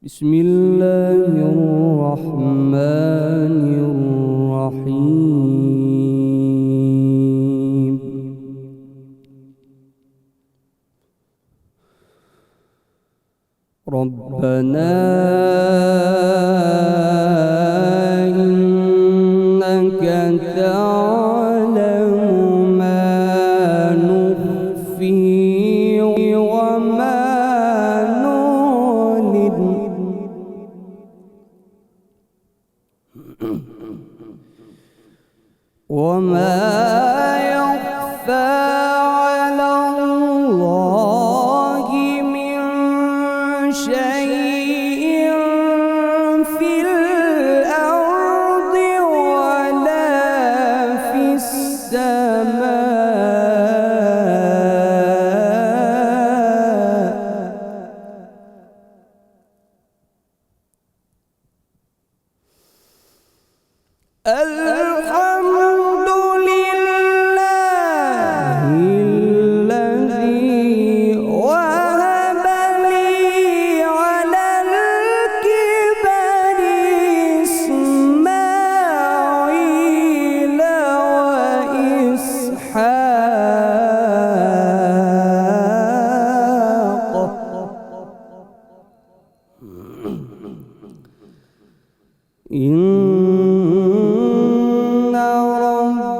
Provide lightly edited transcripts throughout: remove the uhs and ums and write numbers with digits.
بسم الله الرحمن الرحيم. ربنا إنك تعلم ما نخفي وما نعلن وما يخفى على الله من شيء في الأرض ولا في السماء. الحمد لله الذي وهب لي على الكبر إسماعيل وإسحاق إن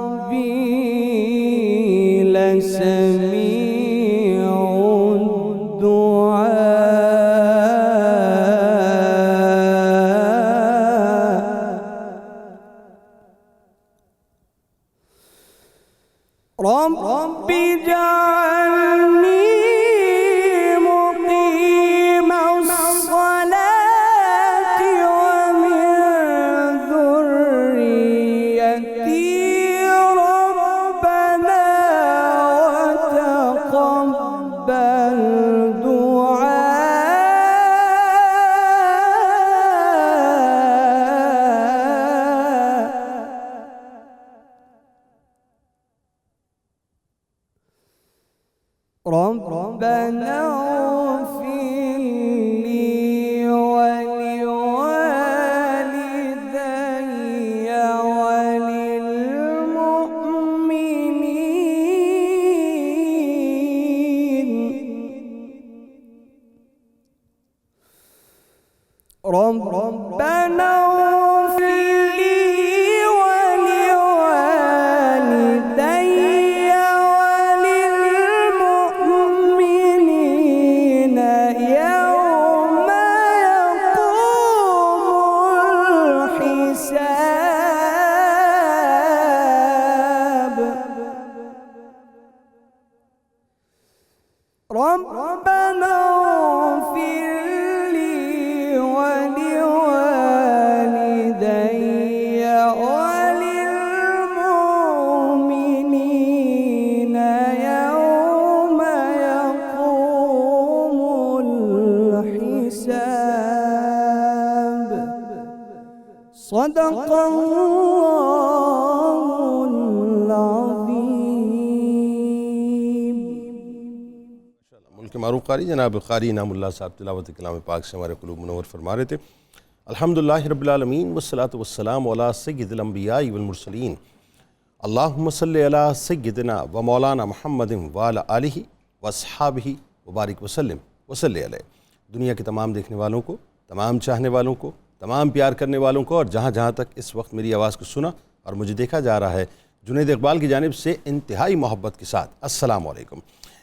ربي لسميع الدعاء. رب اجعلني مقيم الصلاة ومن ذريتي ربنا وتقبل ربنا اغفر لي ولوالدي وللمؤمنين ربنا اغفر لي ولوالدي وللمؤمنين يوم يقوم الحساب. ربنا اغفر لي ولوالدي وللمؤمنين يوم يقوم الحساب. صدق الله العظيم. ملک معروف قاری جناب قاری انعام اللہ صاحب تلاوت کلام پاک سے ہمارے قلوب منور فرما رہے تھے. الحمدللہ رب العالمین والصلاة والسلام علی سید الانبیاء والمرسلین. اللہم صلی علی سیدنا و مولانا محمد وعلی آلہ واصحابہ وبارک وسلم وصلی علیہ. دنیا کے تمام دیکھنے والوں کو، تمام چاہنے والوں کو، تمام پیار کرنے والوں کو، اور جہاں جہاں تک اس وقت میری آواز کو سنا اور مجھے دیکھا جا رہا ہے، جنید اقبال کی جانب سے انتہائی محبت کے ساتھ السلام علیکم.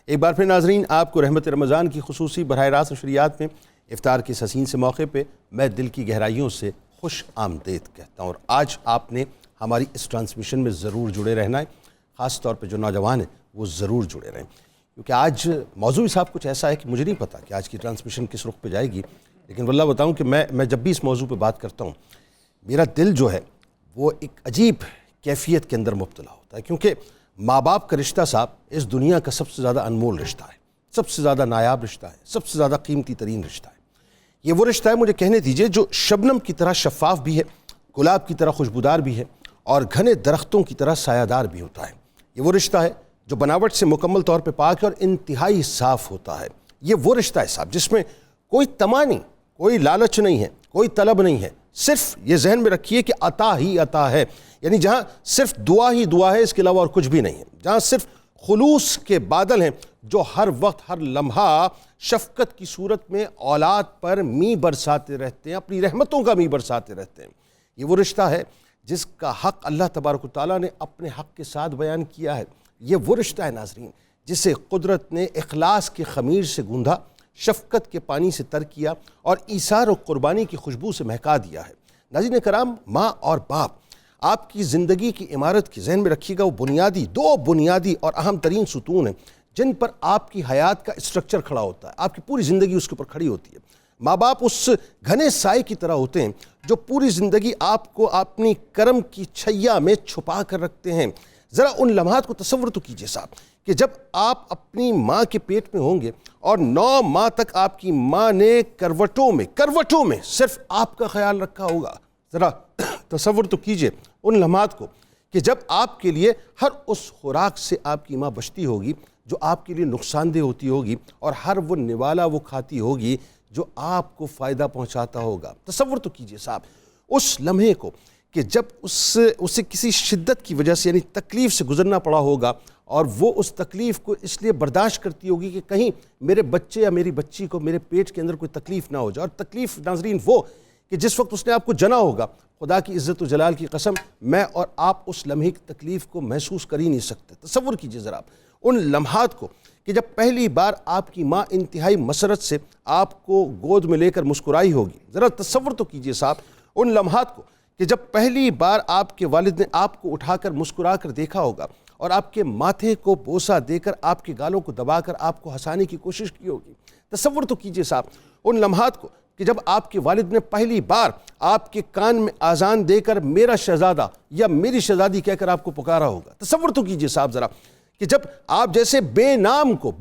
ایک بار پھر ناظرین، آپ کو رحمت رمضان کی خصوصی براہ راست نشریات میں افطار کے اس حسین سے موقع پہ میں دل کی گہرائیوں سے خوش آمدید کہتا ہوں. اور آج آپ نے ہماری اس ٹرانسمیشن میں ضرور جڑے رہنا ہے، خاص طور پہ جو نوجوان ہیں وہ ضرور جڑے رہیں، کیونکہ آج موضوع صاحب کچھ ایسا ہے کہ مجھے نہیں پتا کہ آج کی ٹرانسمیشن کس رخ پہ جائے گی، لیکن واللہ بتاؤں کہ میں جب بھی اس موضوع پہ بات کرتا ہوں میرا دل جو ہے وہ ایک عجیب کیفیت کے اندر مبتلا ہوتا ہے، کیونکہ ماں باپ کا رشتہ صاحب اس دنیا کا سب سے زیادہ انمول رشتہ ہے، سب سے زیادہ نایاب رشتہ ہے، سب سے زیادہ قیمتی ترین رشتہ ہے. یہ وہ رشتہ ہے، مجھے کہنے دیجئے، جو شبنم کی طرح شفاف بھی ہے، گلاب کی طرح خوشبودار بھی ہے، اور گھنے درختوں کی طرح سایہ دار بھی ہوتا ہے. یہ وہ رشتہ ہے جو بناوٹ سے مکمل طور پہ پاک ہے اور انتہائی صاف ہوتا ہے. یہ وہ رشتہ ہے صاحب جس میں کوئی طمع نہیں، کوئی لالچ نہیں ہے، کوئی طلب نہیں ہے، صرف یہ ذہن میں رکھیے کہ عطا ہی عطا ہے، یعنی جہاں صرف دعا ہی دعا ہے، اس کے علاوہ اور کچھ بھی نہیں ہے، جہاں صرف خلوص کے بادل ہیں جو ہر وقت ہر لمحہ شفقت کی صورت میں اولاد پر می برساتے رہتے ہیں، اپنی رحمتوں کا می برساتے رہتے ہیں۔ یہ وہ رشتہ ہے جس کا حق اللہ تبارک و تعالیٰ نے اپنے حق کے ساتھ بیان کیا ہے۔ یہ وہ رشتہ ہے ناظرین جسے قدرت نے اخلاص کے خمیر سے گوندھا، شفقت کے پانی سے تر کیا اور ایثار و قربانی کی خوشبو سے مہکا دیا ہے۔ ناظرین کرام، ماں اور باپ آپ کی زندگی کی عمارت کی ذہن میں رکھیے گا، وہ دو بنیادی اور اہم ترین ستون ہیں جن پر آپ کی حیات کا اسٹرکچر کھڑا ہوتا ہے، آپ کی پوری زندگی اس کے اوپر کھڑی ہوتی ہے۔ ماں باپ اس گھنے سائے کی طرح ہوتے ہیں جو پوری زندگی آپ کو اپنی کرم کی چھیا میں چھپا کر رکھتے ہیں۔ ذرا ان لمحات کو تصور تو کیجئے صاحب کہ جب آپ اپنی ماں کے پیٹ میں ہوں گے اور 9 ماہ تک آپ کی ماں نے کروٹوں میں صرف آپ کا خیال رکھا ہوگا۔ ذرا تصور تو کیجئے ان لمحات کو کہ جب آپ کے لیے ہر اس خوراک سے آپ کی ماں بچتی ہوگی جو آپ کے لیے نقصان دہ ہوتی ہوگی، اور ہر وہ نوالا وہ کھاتی ہوگی جو آپ کو فائدہ پہنچاتا ہوگا۔ تصور تو کیجئے صاحب اس لمحے کو کہ جب اسے کسی شدت کی وجہ سے یعنی تکلیف سے گزرنا پڑا ہوگا، اور وہ اس تکلیف کو اس لیے برداشت کرتی ہوگی کہ کہیں میرے بچے یا میری بچی کو میرے پیٹ کے اندر کوئی تکلیف نہ ہو جائے۔ اور تکلیف ناظرین وہ کہ جس وقت اس نے آپ کو جنا ہوگا، خدا کی عزت و جلال کی قسم، میں اور آپ اس لمحے کی تکلیف کو محسوس کر ہی نہیں سکتے۔ تصور کیجئے ذرا ان لمحات کو کہ جب پہلی بار آپ کی ماں انتہائی مسرت سے آپ کو گود میں لے کر مسکرائی ہوگی۔ ذرا تصور تو کیجئے صاحب ان لمحات کو کہ جب پہلی بار آپ کے والد نے آپ کو اٹھا کر مسکرا کر دیکھا ہوگا اور آپ کے ماتھے کو بوسہ دے کر آپ کے گالوں کو دبا کر آپ کو ہنسانے کی کوشش کی ہوگی۔ تصور تو کیجئے صاحب ان لمحات کو کہ جب آپ کے والد نے پہلی بار آپ کے کان میں آذان دے کر میرا شہزادہ یا میری شہزادی کہہ کر آپ کو پکارا ہوگا۔ تصور تو کیجئے صاحب ذرا کہ جب آپ جیسے بے نام کو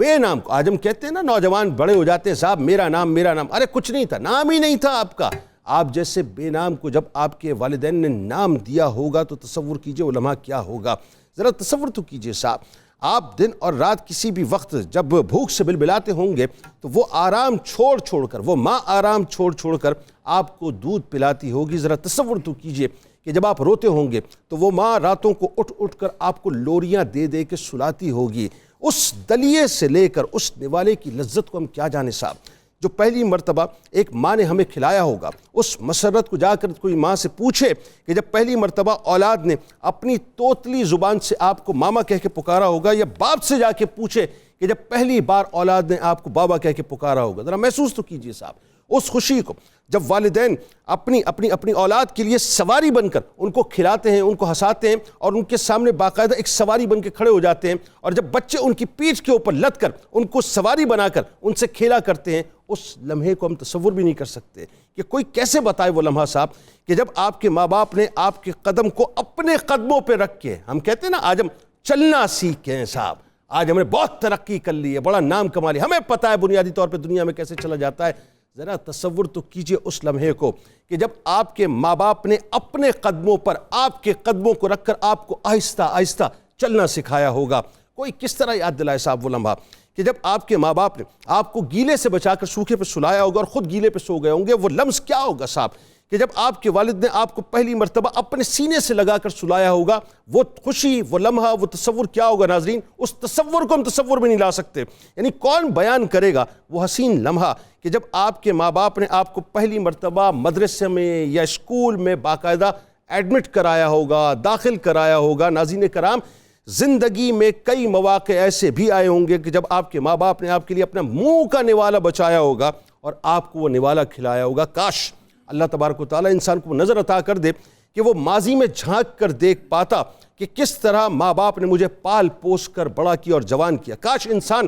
آج ہم کہتے ہیں نا، نوجوان بڑے ہو جاتے ہیں، صاحب میرا نام، ارے کچھ نہیں تھا، نام ہی نہیں تھا آپ کا۔ آپ جیسے بے نام کو جب آپ کے والدین نے نام دیا ہوگا تو تصور کیجئے وہ لمحہ کیا ہوگا۔ ذرا تصور تو کیجئے صاحب آپ دن اور رات کسی بھی وقت جب بھوک سے بلبلاتے ہوں گے تو وہ آرام چھوڑ کر، وہ ماں آرام چھوڑ کر آپ کو دودھ پلاتی ہوگی۔ ذرا تصور تو کیجئے کہ جب آپ روتے ہوں گے تو وہ ماں راتوں کو اٹھ کر آپ کو لوریاں دے کے سلاتی ہوگی۔ اس دلیے سے لے کر اس نوالے کی لذت کو ہم کیا جانے صاحب، جو پہلی مرتبہ ایک ماں نے ہمیں کھلایا ہوگا۔ اس مسرت کو جا کر کوئی ماں سے پوچھے کہ جب پہلی مرتبہ اولاد نے اپنی توتلی زبان سے آپ کو ماما کہہ کے پکارا ہوگا، یا باپ سے جا کے پوچھے کہ جب پہلی بار اولاد نے آپ کو بابا کہہ کے پکارا ہوگا۔ ذرا محسوس تو کیجئے صاحب اس خوشی کو جب والدین اپنی اولاد کے لیے سواری بن کر ان کو کھلاتے ہیں، ان کو ہنساتے ہیں، اور ان کے سامنے باقاعدہ ایک سواری بن کے کھڑے ہو جاتے ہیں، اور جب بچے ان کی پیٹھ کے اوپر لد کر ان کو سواری بنا کر ان سے کھیلا کرتے ہیں، اس لمحے کو ہم تصور بھی نہیں کر سکتے کہ کوئی کیسے بتائے وہ لمحہ صاحب کہ جب آپ کے ماں باپ نے آپ کے قدم کو اپنے قدموں پہ رکھ کے، ہم کہتے ہیں نا آج ہم چلنا سیکھے ہیں صاحب، آج ہم نے بہت ترقی کر لی ہے، بڑا نام کما لیا، ہمیں پتہ ہے بنیادی طور پہ دنیا میں کیسے چلا جاتا ہے۔ ذرا تصور تو کیجئے اس لمحے کو کہ جب آپ کے ماں باپ نے اپنے قدموں پر آپ کے قدموں کو رکھ کر آپ کو آہستہ آہستہ چلنا سکھایا ہوگا۔ کوئی کس طرح یاد دلائے صاحب وہ لمحہ کہ جب آپ کے ماں باپ نے آپ کو گیلے سے بچا کر سوکھے پہ سلایا ہوگا اور خود گیلے پہ سو گئے ہوں گے۔ وہ لمس کیا ہوگا صاحب کہ جب آپ کے والد نے آپ کو پہلی مرتبہ اپنے سینے سے لگا کر سلایا ہوگا، وہ خوشی، وہ لمحہ، وہ تصور کیا ہوگا ناظرین، اس تصور کو ہم تصور میں نہیں لا سکتے۔ یعنی کون بیان کرے گا وہ حسین لمحہ کہ جب آپ کے ماں باپ نے آپ کو پہلی مرتبہ مدرسے میں یا اسکول میں باقاعدہ ایڈمٹ کرایا ہوگا، داخل کرایا ہوگا۔ ناظرین کرام، زندگی میں کئی مواقع ایسے بھی آئے ہوں گے کہ جب آپ کے ماں باپ نے آپ کے لیے اپنا منہ کا نوالا بچایا ہوگا اور آپ کو وہ نوالا کھلایا ہوگا۔ کاش اللہ تبارک و تعالیٰ انسان کو نظر عطا کر دے کہ وہ ماضی میں جھانک کر دیکھ پاتا کہ کس طرح ماں باپ نے مجھے پال پوس کر بڑا کیا اور جوان کیا۔ کاش انسان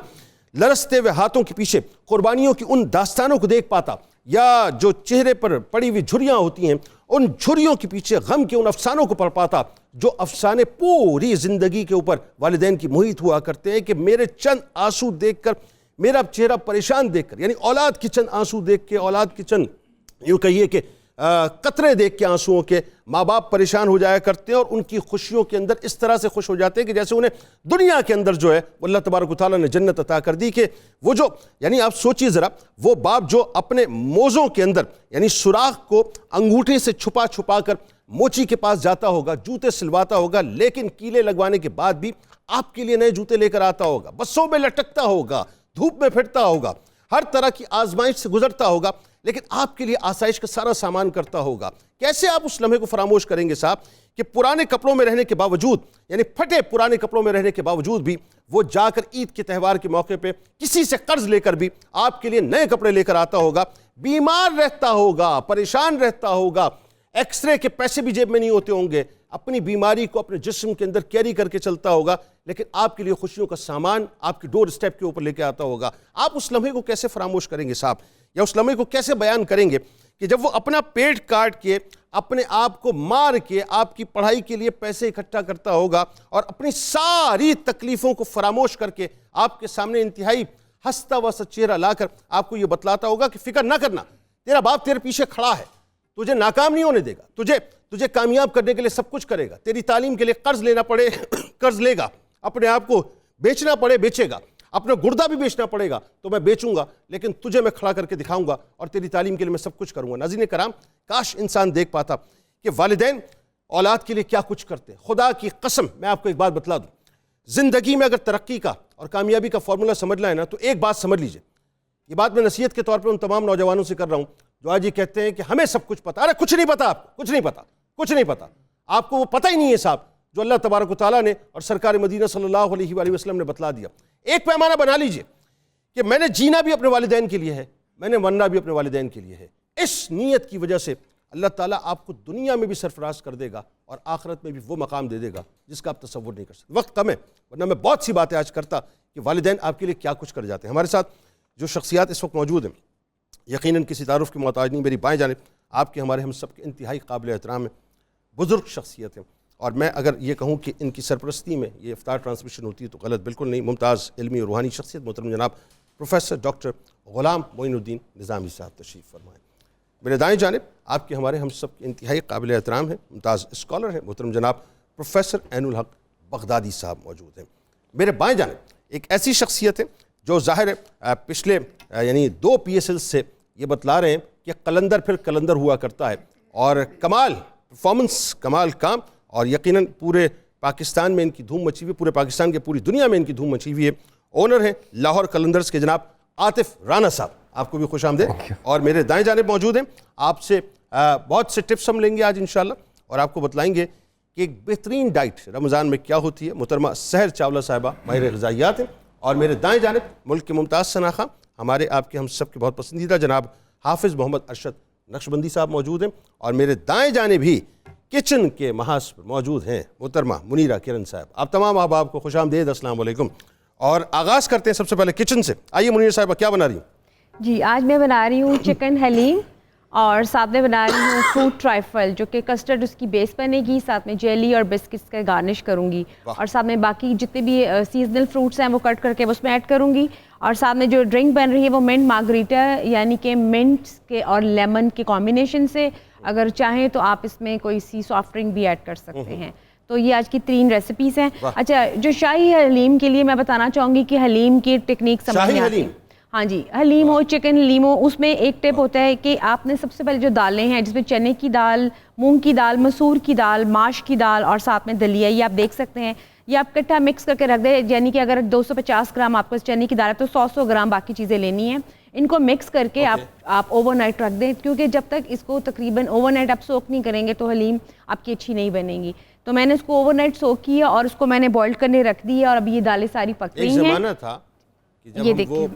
لرزتے ہوئے ہاتھوں کے پیچھے قربانیوں کی ان داستانوں کو دیکھ پاتا، یا جو چہرے پر پڑی ہوئی جھریاں ہوتی ہیں ان جھریوں کے پیچھے غم کے ان افسانوں کو پڑھ پاتا، جو افسانے پوری زندگی کے اوپر والدین کی محیط ہوا کرتے ہیں کہ میرے چند آنسو دیکھ کر، میرا چہرہ پریشان دیکھ کر، یعنی اولاد کے چند آنسو دیکھ کے، اولاد کے چند یوں کہیے کہ قطرے دیکھ کے آنسوؤں کے، ماں باپ پریشان ہو جایا کرتے ہیں اور ان کی خوشیوں کے اندر اس طرح سے خوش ہو جاتے ہیں کہ جیسے انہیں دنیا کے اندر جو ہے اللہ تبارک و تعالیٰ نے جنت عطا کر دی. کہ وہ جو یعنی آپ سوچیے ذرا, وہ باپ جو اپنے موزوں کے اندر یعنی سوراخ کو انگوٹھے سے چھپا چھپا کر موچی کے پاس جاتا ہوگا, جوتے سلواتا ہوگا, لیکن کیلے لگوانے کے بعد بھی آپ کے لیے نئے جوتے لے کر آتا ہوگا, بسوں میں لٹکتا ہوگا, دھوپ میں پھرتا ہوگا, ہر طرح کی آزمائش سے گزرتا ہوگا, لیکن آپ کے لیے آسائش کا سارا سامان کرتا ہوگا. کیسے آپ اس لمحے کو فراموش کریں گے صاحب کہ پرانے کپڑوں میں رہنے کے باوجود, یعنی پھٹے پرانے کپڑوں میں رہنے کے باوجود بھی وہ جا کر عید کے تہوار کے موقع پہ کسی سے قرض لے کر بھی آپ کے لیے نئے کپڑے لے کر آتا ہوگا, بیمار رہتا ہوگا, پریشان رہتا ہوگا, ایکس رے کے پیسے بھی جیب میں نہیں ہوتے ہوں گے, اپنی بیماری کو اپنے جسم کے اندر کیری کر کے چلتا ہوگا, لیکن آپ کے لیے خوشیوں کا سامان آپ کی ڈور اسٹیپ کے اوپر لے کے آتا ہوگا. آپ اس لمحے کو کیسے فراموش کریں گے صاحب, یا اس لمحے کو کیسے بیان کریں گے کہ جب وہ اپنا پیٹ کاٹ کے, اپنے آپ کو مار کے آپ کی پڑھائی کے لیے پیسے اکٹھا کرتا ہوگا اور اپنی ساری تکلیفوں کو فراموش کر کے آپ کے سامنے انتہائی ہنستا ہوا سا چہرہ لا کر آپ کو یہ بتلاتا ہوگا کہ فکر نہ کرنا, تیرا باپ تیرے پیچھے کھڑا ہے, تجھے ناکام نہیں ہونے دے گا, تجھے کامیاب کرنے کے لیے سب کچھ کرے گا, تیری تعلیم کے لیے قرض لینا پڑے قرض لے گا, اپنے آپ کو بیچنا پڑے بیچے گا, اپنا گردہ بھی بیچنا پڑے گا تو میں بیچوں گا, لیکن تجھے میں کھڑا کر کے دکھاؤں گا اور تیری تعلیم کے لیے میں سب کچھ کروں گا. ناظرین کرام, کاش انسان دیکھ پاتا کہ والدین اولاد کے لیے کیا کچھ کرتے ہیں. خدا کی قسم میں آپ کو ایک بات بتلا دوں, زندگی میں اگر ترقی کا اور کامیابی کا فارمولہ سمجھنا ہے نا تو ایک بات سمجھ لیجئے. یہ بات میں نصیحت کے طور پہ ان تمام نوجوانوں سے کر رہا ہوں جو آج یہ کہتے ہیں کہ ہمیں سب کچھ پتا. ارے کچھ نہیں پتا, آپ کو کچھ نہیں پتا, کچھ نہیں پتا, آپ کو وہ پتہ ہی نہیں ہے صاحب جو اللہ تبارک و تعالیٰ نے اور سرکار مدینہ صلی اللہ علیہ وآلہ وسلم نے بتلا دیا. ایک پیمانہ بنا لیجئے کہ میں نے جینا بھی اپنے والدین کے لیے ہے, میں نے مرنا بھی اپنے والدین کے لیے ہے. اس نیت کی وجہ سے اللہ تعالیٰ آپ کو دنیا میں بھی سرفراز کر دے گا اور آخرت میں بھی وہ مقام دے دے گا جس کا آپ تصور نہیں کر سکتے. وقت کم ہے ورنہ میں بہت سی باتیں آج کرتا کہ والدین آپ کے لیے کیا کچھ کر جاتے ہیں. ہمارے ساتھ جو شخصیات اس وقت موجود ہیں یقیناً کسی تعارف کی محتاج نہیں. میری بائیں جانب آپ کے ہمارے ہم سب کے انتہائی قابل احترام ہیں, بزرگ شخصیت ہیں, اور میں اگر یہ کہوں کہ ان کی سرپرستی میں یہ افطار ٹرانسمیشن ہوتی ہے تو غلط بالکل نہیں. ممتاز علمی اور روحانی شخصیت محترم جناب پروفیسر ڈاکٹر غلام معین الدین نظامی صاحب تشریف فرمائیں. میرے دائیں جانب آپ کے ہمارے ہم سب کے انتہائی قابل احترام ہیں, ممتاز اسکالر ہیں, محترم جناب پروفیسر عین الحق بغدادی صاحب موجود ہیں. میرے بائیں جانب ایک ایسی شخصیت ہے جو ظاہر ہے پچھلے یعنی 2 PSL سے یہ بتلا رہے ہیں کہ قلندر پھر کلندر ہوا کرتا ہے, اور کمال پرفارمنس, کمال کام, اور یقیناً پورے پاکستان میں ان کی دھوم مچی ہوئی, پورے پاکستان کے پوری دنیا میں ان کی دھوم مچی ہوئی ہے. اونر ہیں لاہور قلندرز کے جناب عاطف رانا صاحب, آپ کو بھی خوش آمدید. اور میرے دائیں جانب موجود ہیں, آپ سے بہت سے ٹپس ہم لیں گے آج انشاءاللہ, اور آپ کو بتلائیں گے کہ ایک بہترین ڈائٹ رمضان میں کیا ہوتی ہے. محترمہ سحر چاولہ صاحبہ ماہر غذائیات ہیں. اور میرے دائیں جانب ملک کے ممتاز شناخہ, ہمارے آپ کے ہم سب کے بہت پسندیدہ جناب حافظ محمد ارشد نقشبندی صاحب موجود ہیں. اور میرے دائیں جانب ہی کچن کے محاذ پر موجود ہیں محترمہ منیرہ کرن صاحب. آپ تمام احباب کو خوش آمدید, السلام علیکم. اور آغاز کرتے ہیں سب سے پہلے کچن سے. آئیے منیرہ صاحبہ, کیا بنا رہی ہیں؟ جی آج میں بنا رہی ہوں چکن حلیم, اور ساتھ میں بنا رہی ہوں فروٹ ٹرائفل جو کہ کسٹرڈ اس کی بیس بنے گی, ساتھ میں جیلی اور بسکٹس کا گارنش کروں گی, اور ساتھ میں باقی جتنے بھی سیزنل فروٹس ہیں وہ کٹ کر کے اس میں ایڈ کروں گی. اور ساتھ میں جو ڈرنک بن رہی ہے وہ منٹ مارگریٹا, یعنی کہ منٹ کے اور لیمن کے کمبینیشن سے. اگر چاہیں تو آپ اس میں کوئی سی سافٹ ڈرنک بھی ایڈ کر سکتے ہیں. تو یہ آج کی 3 ریسیپیز ہیں. اچھا, جو شاہی حلیم کے لیے میں بتانا چاہوں گی کہ حلیم کی ٹیکنیک سمجھنے آتی ہے. ہاں جی, حلیم ہو, چکن حلیم ہو, اس میں ایک ٹپ ہوتا ہے کہ آپ نے سب سے پہلے جو دالیں ہیں جس میں چنے کی دال, مونگ کی دال, مسور کی دال, ماش کی دال اور ساتھ میں دلیا, یہ آپ دیکھ سکتے ہیں, یہ آپ کٹھا مکس کر کے رکھ دیں. یعنی کہ اگر 250 گرام آپ کو چنے کی دال ہے تو 100 گرام باقی چیزیں لینی ہیں. ان کو مکس کر کے آپ اوور نائٹ رکھ دیں, کیونکہ جب تک اس کو تقریباً اوور نائٹ آپ سوک نہیں کریں گے تو حلیم آپ کی اچھی نہیں بنے گی. تو میں نے اس کو اوور نائٹ سوک کیا اور اس کو میں نے بوائل کرنے رکھ دی, اور اب یہ دالیں ساری پک رہی ہیں. ایک زمانہ تھا کہ جب وہ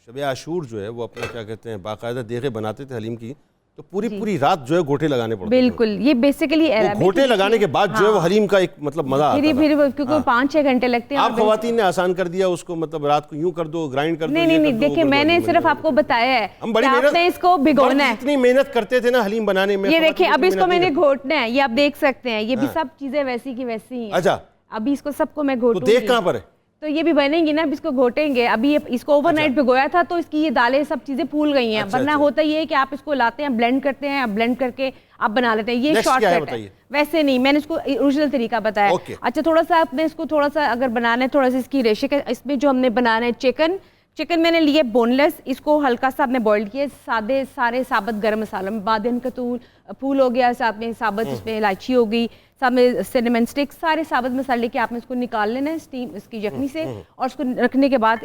شب عاشور جو ہے وہ اپنا کیا کہتے ہیں باقاعدہ دیگیں بناتے تھے حلیم کی, تو پوری رات جو ہے گھوٹے لگانے پڑتے. بالکل, یہ بیسیکلی گھوٹے لگانے کے بعد جو ہے وہ حلیم کا ایک مطلب مزہ آتا ہے. پھر کیونکہ 5-6 گھنٹے لگتے ہیں. آپ خواتین نے آسان کر دیا اس کو, مطلب رات کو یوں کر دو, گرائنڈ کر دو. نہیں, دیکھیں میں نے صرف آپ کو بتایا ہے کہ آپ نے اس کو بھگونا ہے. اتنی محنت کرتے تھے نا حلیم بنانے میں. یہ دیکھیں اب اس کو میں نے گھوٹنا ہے, یہ آپ دیکھ سکتے ہیں, یہ بھی سب چیزیں ویسی کی ویسی ہیں. اچھا, ابھی اس کو سب کو میں گھوٹوں گی. دیکھ کہاں پر ہے؟ تو تو یہ بھی بنیں گی نا, اب اس کو گھوٹیں گے. ابھی اس کو اوور نائٹ بھگویا تھا تو اس کی یہ دالیں سب چیزیں پھول گئی ہیں, ورنہ ہوتا یہ ہے کہ آپ اس کو لاتے ہیں, بلینڈ کرتے ہیں, بلینڈ کر کے آپ بنا لیتے ہیں. یہ شارٹ کٹ ہے, ویسے نہیں, میں نے اس کو اوریجنل طریقہ بتایا. اچھا تھوڑا سا آپ نے اس کو تھوڑا سا اگر بنانا ہے, تھوڑا سا اس کی ریشے کا, اس میں جو ہم نے بنانا ہے چکن میں نے لیے بون لیس, اس کو ہلکا سا آپ نے بوائل کیے, سارے ثابت گرم مسالہ میں بادین کا پھول ہو گیا, ساتھ میں ثابت اس میں الائچی ہو گئی, ساتھ میں سینیمن اسٹک, سارے ثابت مسالے کے آپ نے اس کو نکال لینا ہے اسٹیم اس کی یخنی سے, اور اس کو رکھنے کے بعد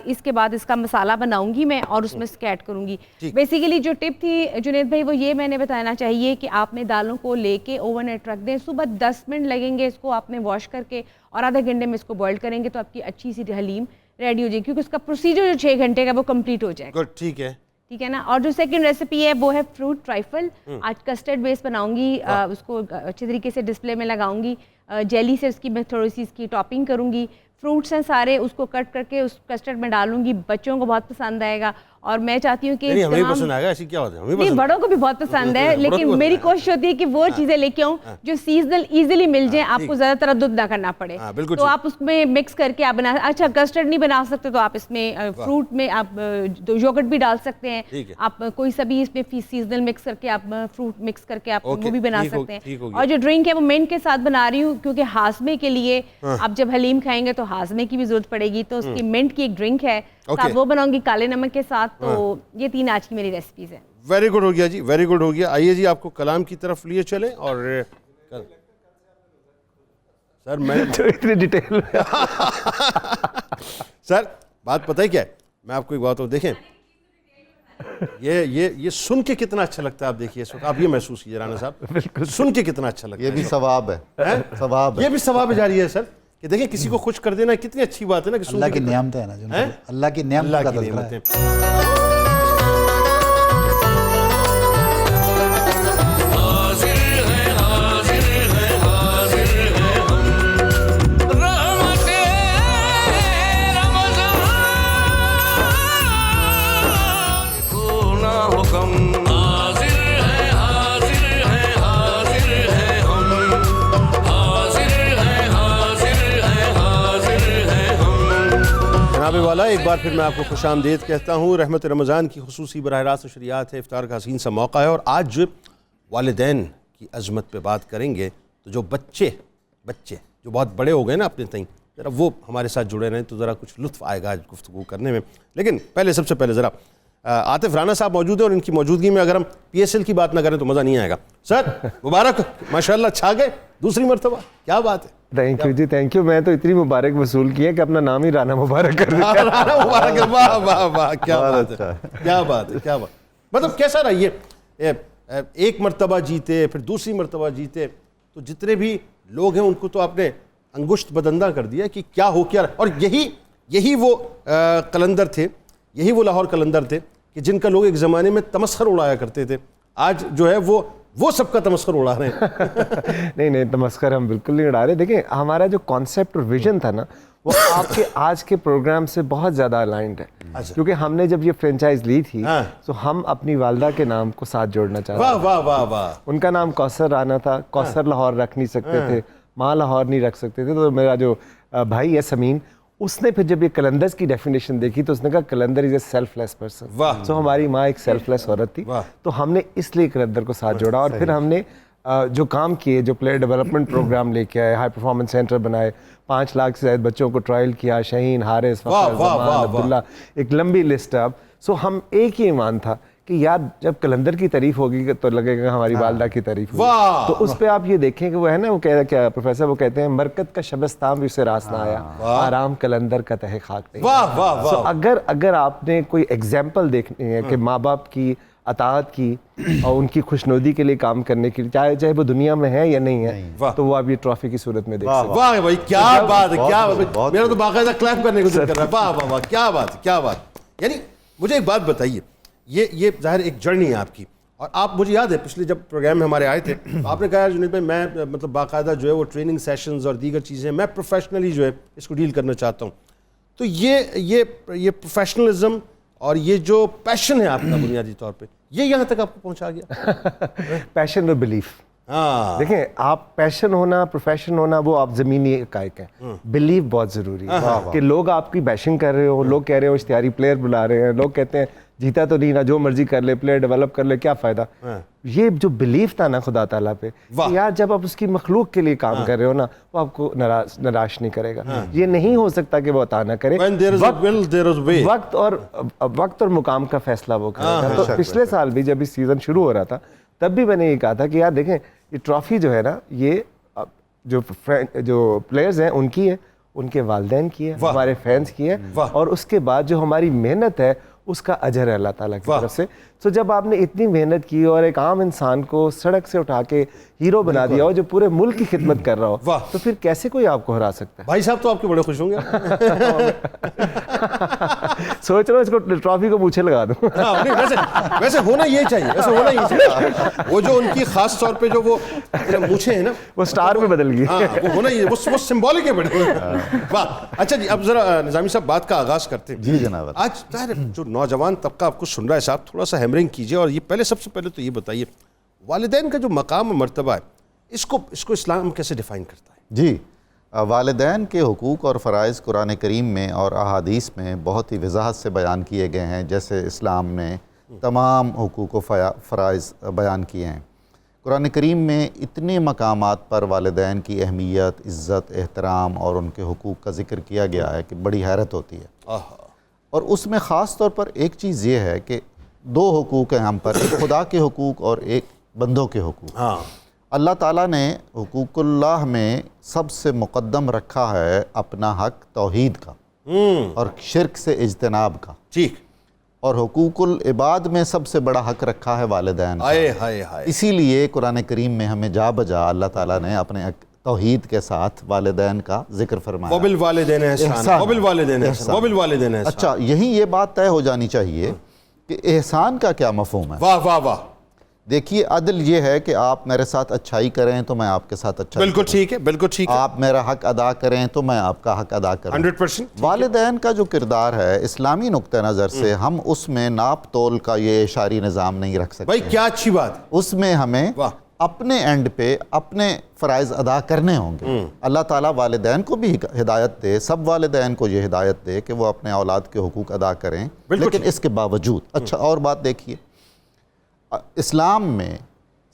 اس کا مسالہ بناؤں گی میں اور اس میں اسکیٹ کروں گی. بیسیکلی جو ٹپ تھی جنید بھائی وہ یہ میں نے بتانا چاہیے کہ آپ نے دالوں کو لے کے اوور نائٹ رکھ دیں, صبح 10 منٹ لگیں گے اس کو آپ نے واش کر کے, اور آدھے گھنٹے میں اس کو بوائل کریں گے تو آپ کی اچھی سی حلیم ریڈی ہو جائے, کیونکہ اس کا پروسیجر جو 6 گھنٹے کا وہ کمپلیٹ ہو جائے گا. ٹھیک ہے نا. اور جو سیکنڈ ریسیپی ہے وہ ہے فروٹ ٹرائفل. آج کسٹرڈ بیس بناؤں گی, اس کو اچھے طریقے سے ڈسپلے میں لگاؤں گی, جیلی سے اس کی میں تھوڑی سی اس کی ٹاپنگ کروں گی, فروٹس ہیں سارے اس کو کٹ کر کے اس کسٹرڈ میں ڈالوں گی. بچوں کو بہت پسند آئے گا, اور میں چاہتی ہوں کہ ہمیں پسند آئے گا, ایسی کیا ہوتا ہے, نہیں بڑوں کو بھی بہت پسند ہے, لیکن میری کوشش ہوتی ہے کہ وہ چیزیں لے کے آؤں جو سیزنل ایزیلی مل جائیں, آپ کو زیادہ تردد نہ کرنا پڑے. تو آپ اس میں مکس کر کے آپ بنا, اچھا کسٹرڈ نہیں بنا سکتے تو آپ اس میں فروٹ میں آپ یوگرٹ بھی ڈال سکتے ہیں, آپ کوئی سا بھی اس میں سیزنل مکس کر کے آپ فروٹ مکس کر کے آپ وہ بھی بنا سکتے ہیں. اور جو ڈرنک ہے وہ منٹ کے ساتھ بنا رہی ہوں, کیونکہ ہاضمے کے لیے آپ جب حلیم کھائیں گے تو ہاضمے کی بھی ضرورت پڑے گی, تو اس کی منٹ کی ایک ڈرنک ہے, وہ بناؤں گی کالے نمک کے ساتھ. تو یہ 3 آج کی میری ریسیپیز ہیں. ویری گڈ ہو گیا جی, ویری گڈ ہو گیا. آئیے جی آپ کو کلام کی طرف لیے چلیں. اور سر میں اتنی ڈیٹیل سر بات پتہ ہے کیا ہے, میں آپ کو ایک بات اور دیکھیں, یہ سن کے کتنا اچھا لگتا ہے. آپ دیکھیے اس وقت آپ یہ محسوس کیجیے رانا صاحب, بالکل سن کے کتنا اچھا لگتا ہے. یہ بھی ثواب ہے, ثواب ہے, یہ بھی ثواب جاری ہے سر, کہ دیکھیں کسی کو خوش کر دینا کتنی اچھی بات ہے نا, کہ اللہ کی نعمت ہے نا, اللہ کی نعمت کا تذکرہ ہے. جناب والا ایک بار پھر میں آپ کو خوش آمدید کہتا ہوں. رحمت رمضان کی خصوصی براہ راست نشریات ہے, افطار کا حسین سا موقع ہے, اور آج والدین کی عظمت پہ بات کریں گے. تو جو بچے جو بہت بڑے ہو گئے نا اپنے تئیں, ذرا وہ ہمارے ساتھ جڑے رہیں تو ذرا کچھ لطف آئے گا آج گفتگو کرنے میں. لیکن سب سے پہلے ذرا عاطف رانا صاحب موجود ہیں, اور ان کی موجودگی میں اگر ہم PSL کی بات نہ کریں تو مزہ نہیں آئے گا. سر مبارک, ماشاءاللہ چھا گئے دوسری مرتبہ, کیا بات ہے. Thank you ji, thank you. میں تو اتنی مبارک وصول کی ہے کہ اپنا نام ہی رانا مبارک کر دیا. رانا مبارک, واہ واہ واہ, کیا بات ہے, کیا بات ہے, کیا بات. مطلب کیسا رہا یہ, ایک مرتبہ جیتے پھر دوسری مرتبہ جیتے, تو جتنے بھی لوگ ہیں ان کو تو آپ نے انگشت بدندہ کر دیا کہ کیا ہو کیا. اور یہی وہ قلندر تھے, یہی وہ لاہور قلندر تھے کہ جن کا لوگ ایک زمانے میں تمسخر اڑایا کرتے تھے. آج جو ہے وہ سب کا تمسخر اڑا رہے ہیں. نہیں تمسخر ہم بالکل نہیں اڑا رہے. دیکھیں ہمارا جو کانسیپٹ اور ویژن تھا نا, وہ آپ کے آج کے پروگرام سے بہت زیادہ الائنڈ ہے. کیونکہ ہم نے جب یہ فرینچائز لی تھی تو ہم اپنی والدہ کے نام کو ساتھ جوڑنا چاہتے تھے. واہ واہ واہ. ان کا نام کوثر رانا تھا. کوثر لاہور رکھ نہیں سکتے تھے, ماں لاہور نہیں رکھ سکتے تھے. تو میرا جو بھائی ہے سمین, اس نے پھر جب یہ کلندرز کی ڈیفینیشن دیکھی تو اس نے کہا کلندر از اے سیلف لیس پرسن. سو ہماری ماں ایک سیلف لیس عورت تھی, تو ہم نے اس لیے کلندر کو ساتھ جوڑا. اور پھر ہم نے جو کام کیے, جو پلیئر ڈیولپمنٹ پروگرام لے کے آئے, ہائی پرفارمنس سینٹر بنائے, 5 لاکھ سے زائد بچوں کو ٹرائل کیا, شہین, حارث, فخر, زمان, عبداللہ, ایک لمبی لسٹ ہے. اب سو ہم ایک ہی ایمان تھا کہ یار جب کلندر کی تعریف ہوگی تو لگے گا ہماری والدہ کی تعریف ہوگی. تو اس پہ آپ یہ دیکھیں کہ وہ ہے نا, وہ کہہ رہا کیا پروفیسر, وہ کہتے ہیں مرکت کا شبستان بھی اسے راس نہ آیا, آرام کلندر کا تہ خاک نہیں. سو اگر آپ نے کوئی ایگزامپل دیکھنی ہے کہ ماں باپ کی اطاعت کی اور ان کی خوشنودی کے لیے کام کرنے کی, چاہے وہ دنیا میں ہے یا نہیں ہے, تو وہ آپ یہ ٹرافی کی صورت میں دیکھ سکتے ہیں. واہ بھائی کیا بات ہے, کیا میرا تو باقاعدہ کلیپ کرنے کو دل کر رہا ہے. واہ واہ واہ, کیا بات ہے, کیا بات. یعنی مجھے ایک بات بتائیے, یہ ظاہر ایک جرنی ہے آپ کی, اور آپ مجھے یاد ہے پچھلے جب پروگرام میں ہمارے آئے تھے آپ نے کہا جنید بھائی میں مطلب باقاعدہ جو ہے وہ ٹریننگ سیشنز اور دیگر چیزیں میں پروفیشنلی جو ہے اس کو ڈیل کرنا چاہتا ہوں. تو یہ پروفیشنلزم اور یہ جو پیشن ہے آپ کا بنیادی طور پہ, یہ یہاں تک آپ کو پہنچا گیا. پیشن اور بلیف, ہاں دیکھیں آپ پیشن ہونا پروفیشن ہونا وہ آپ زمینی حقائق ہیں, بلیو بہت ضروری ہے کہ لوگ آپ کی بیشنگ کر رہے ہو, لوگ کہہ رہے ہو اشتہاری پلیئر بلا رہے ہیں, لوگ کہتے ہیں جیتا تو نہیں نا, جو مرضی کر لے, پلیئر ڈیولپ کر لے, کیا فائدہ. یہ جو بلیف تھا نا خدا تعالیٰ پہ, یار جب آپ اس کی مخلوق کے لیے کام کر رہے ہو نا, وہ آپ کو نراش نہیں کرے گا. یہ نہیں ہو سکتا کہ وہ عطا نہ کرے. وقت اور مقام کا فیصلہ وہ کرے گا. تو پچھلے سال بھی جب اس سیزن شروع ہو رہا تھا تب بھی میں نے یہ کہا تھا کہ یار دیکھیں یہ ٹرافی جو ہے نا, یہ جو پلیئرز ہیں ان کی ہے, ان کے والدین کی ہے, ہمارے فینس کی ہے, اور اس کے بعد جو ہماری محنت ہے اس کا اجر ہے اللہ تعالیٰ کی طرف سے. تو جب آپ نے اتنی محنت کی اور ایک عام انسان کو سڑک سے اٹھا کے ہیرو بنا دیا ہو جو پورے ملک کی خدمت کر رہا ہو, تو پھر کیسے کوئی آپ کو ہرا سکتا ہے؟ بھائی صاحب تو آپ کے بڑے خوش ہوں گے. سوچ رہا ہوں اس کو ٹرافی کو پوچھے لگا دوں. ویسے ہونا یہ چاہیے, ویسے ہونا یہ چاہیے. وہ جو ان کی خاص طور پہ جو وہ مونچھیں ہیں نا, وہ سٹار میں بدل گئی. وہ ہونا یہ, وہ سمبولک ہے بڑے. واہ. اچھا جی, اب ذرا نظامی صاحب بات کا آغاز کرتے ہیں. جی جناب. آج جو نوجوان طبقہ آپ کو سن رہا ہے صاحب, تھوڑا سا ہیمرنگ کیجیے, اور یہ پہلے سب سے پہلے تو یہ بتائیے والدین کا جو مقام و مرتبہ ہے اس کو اسلام کیسے ڈیفائن کرتا ہے؟ جی, والدین کے حقوق اور فرائض قرآن کریم میں اور احادیث میں بہت ہی وضاحت سے بیان کیے گئے ہیں, جیسے اسلام نے تمام حقوق و فرائض بیان کیے ہیں. قرآن کریم میں اتنے مقامات پر والدین کی اہمیت, عزت, احترام اور ان کے حقوق کا ذکر کیا گیا ہے کہ بڑی حیرت ہوتی ہے. اور اس میں خاص طور پر ایک چیز یہ ہے کہ دو حقوق ہیں ہم پر, ایک خدا کے حقوق اور ایک بندوں کے حقوق. اللہ تعالیٰ نے حقوق اللہ میں سب سے مقدم رکھا ہے اپنا حق توحید کا اور شرک سے اجتناب کا. ٹھیک. اور حقوق العباد میں سب سے بڑا حق رکھا ہے والدین کا. اسی لیے قرآن کریم میں ہمیں جا بجا اللہ تعالیٰ نے اپنے توحید کے ساتھ والدین کا ذکر فرمایا. وبالوالدین احسان, وبالوالدین احسان, وبالوالدین احسان. اچھا, یہیں یہ بات طے ہو جانی چاہیے کہ احسان کا کیا مفہوم ہے. واہ واہ واہ. دیکھیے, عدل یہ ہے کہ آپ میرے ساتھ اچھائی کریں تو میں آپ کے ساتھ اچھائی بالکل ٹھیک ہے, بالکل ٹھیک ہے. آپ میرا حق ادا کریں تو میں آپ کا حق ادا کروں. 100%. والدین کا جو کردار ہے اسلامی نقطہ نظر سے, ہم اس میں ناپ تول کا یہ اشاری نظام نہیں رکھ سکتے. بھائی کیا اچھی بات. اس میں ہمیں اپنے اینڈ پہ اپنے فرائض ادا کرنے ہوں گے. اللہ تعالیٰ والدین کو بھی ہدایت دے, سب والدین کو یہ ہدایت دے کہ وہ اپنے اولاد کے حقوق ادا کریں, لیکن اس کے باوجود اچھا اور بات دیکھیے, اسلام میں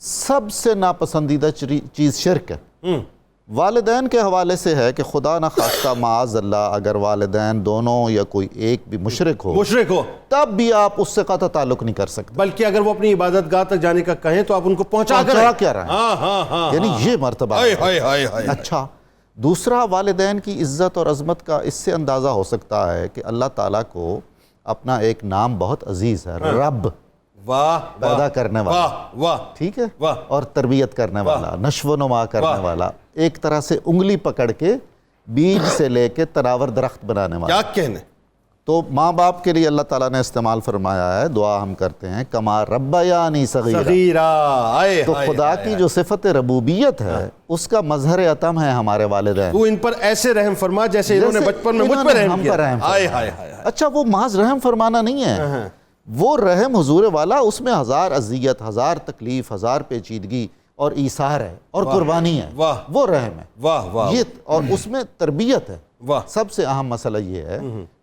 سب سے ناپسندیدہ چیز شرک ہے. والدین کے حوالے سے ہے کہ خدا نہ خواستہ معاذ اللہ اگر والدین دونوں یا کوئی ایک بھی مشرک ہو تب بھی آپ اس سے قطع تعلق نہیں کر سکتے, بلکہ اگر وہ اپنی عبادت گاہ تک جانے کا کہیں تو آپ ان کو پہنچا کیا رہے ہیں, یعنی یہ مرتبہ. اچھا, دوسرا, والدین کی عزت اور عظمت کا اس سے اندازہ ہو سکتا ہے کہ اللہ تعالیٰ کو اپنا ایک نام بہت عزیز ہے, رب, پیدا کرنے والا, ٹھیک ہے, اور تربیت کرنے والا, نشو و نما کرنے والا, ایک طرح سے انگلی پکڑ کے بیج سے لے کے تناور درخت بنانے والا. کیا کہنے. تو ماں باپ کے لیے اللہ تعالیٰ نے استعمال فرمایا ہے, دعا ہم کرتے ہیں, کما ربیانی صغیرا. تو خدا کی جو صفت ربوبیت ہے اس کا مظہر اتم ہے ہمارے والدین. تو ان پر ایسے رحم فرما جیسے انہوں نے بچپن میں مجھ پر رحم کیا. اچھا, وہ محض رحم فرمانا نہیں ہے, وہ رحم حضور والا, اس میں ہزار اذیت, ہزار تکلیف, ہزار پیچیدگی اور ایثار ہے اور قربانی ہے, وہ رحم ہے یہ, اور اس میں تربیت ہے. سب سے اہم مسئلہ یہ ہے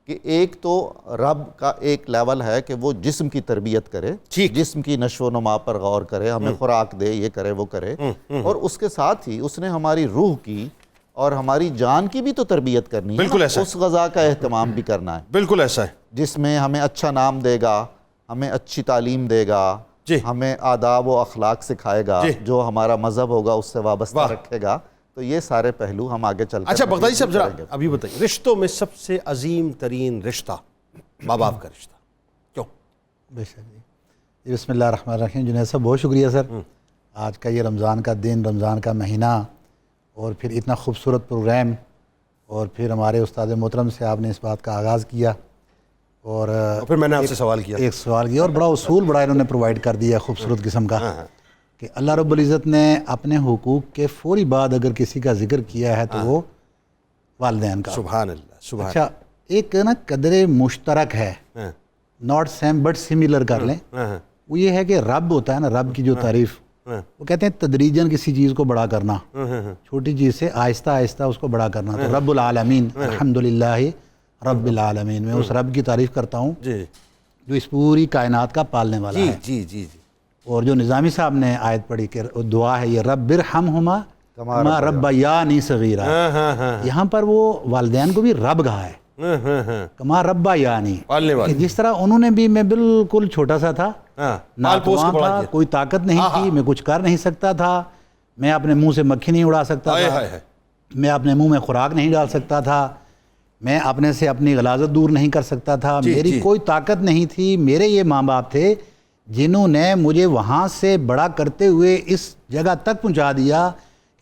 کہ ایک تو رب کا ایک لیول ہے کہ وہ جسم کی تربیت کرے, جسم کی نشو و نما پر غور کرے, ہمیں خوراک دے, یہ کرے وہ کرے, اور اس کے ساتھ ہی اس نے ہماری روح کی اور ہماری جان کی بھی تو تربیت کرنی ہے, اس غذا کا اہتمام بھی کرنا ہے. بالکل ایسا ہے, جس میں ہمیں اچھا نام دے گا, ہمیں اچھی تعلیم دے گا, ہمیں آداب و اخلاق سکھائے گا, جو ہمارا مذہب ہوگا اس سے وابستہ رکھے گا. تو یہ سارے پہلو ہم آگے چل کر. اچھا بغدادی صاحب ذرا ابھی بتائیے, رشتوں میں سب سے عظیم ترین رشتہ ماں باپ کا رشتہ کیوں؟ بے شک جی. بسم اللہ الرحمن الرحیم. جنید صاحب بہت شکریہ سر, آج کا یہ رمضان کا دن, رمضان کا مہینہ, اور پھر اتنا خوبصورت پروگرام, اور پھر ہمارے استاد محترم سے آپ نے اس بات کا آغاز کیا, اور پھر میں نے آپ سے سوال کیا, ایک سوال کیا, اور بڑا اصول بڑا انہوں نے پرووائڈ کر دیا خوبصورت قسم کا, کہ اللہ رب العزت نے اپنے حقوق کے فوری بعد اگر کسی کا ذکر کیا ہے تو وہ والدین کا. سبحان اللہ, سبحان. اچھا, ایک نا قدر مشترک ہے, ناٹ سیم بٹ سملر کر لیں, وہ یہ ہے کہ رب ہوتا ہے نا, رب کی جو تعریف وہ کہتے ہیں تدریجاً کسی چیز کو بڑا کرنا، چھوٹی چیز سے آہستہ آہستہ اس کو بڑا کرنا. تو رب العالمین الحمدللہ رب العالمین، میں اس رب کی تعریف کرتا ہوں جو اس پوری کائنات کا پالنے والا ہے. جی جی جی. اور جو نظامی صاحب نے آیت پڑھی کہ دعا ہے یہ رب ارحمہما کما ربیانی صغیرا، یہاں پر وہ والدین کو بھی رب کہا ہے، کما ربیانی، کہ جس طرح انہوں نے بھی، میں بالکل چھوٹا سا تھا، ناتواں تھا، کوئی طاقت نہیں تھی، میں کچھ کر نہیں سکتا تھا، میں اپنے منہ سے مکھی نہیں اڑا سکتا تھا، میں اپنے منہ میں خوراک نہیں ڈال سکتا تھا، میں اپنے سے اپنی غلاظت دور نہیں کر سکتا تھا، میری کوئی طاقت نہیں تھی. میرے یہ ماں باپ تھے جنہوں نے مجھے وہاں سے بڑا کرتے ہوئے اس جگہ تک پہنچا دیا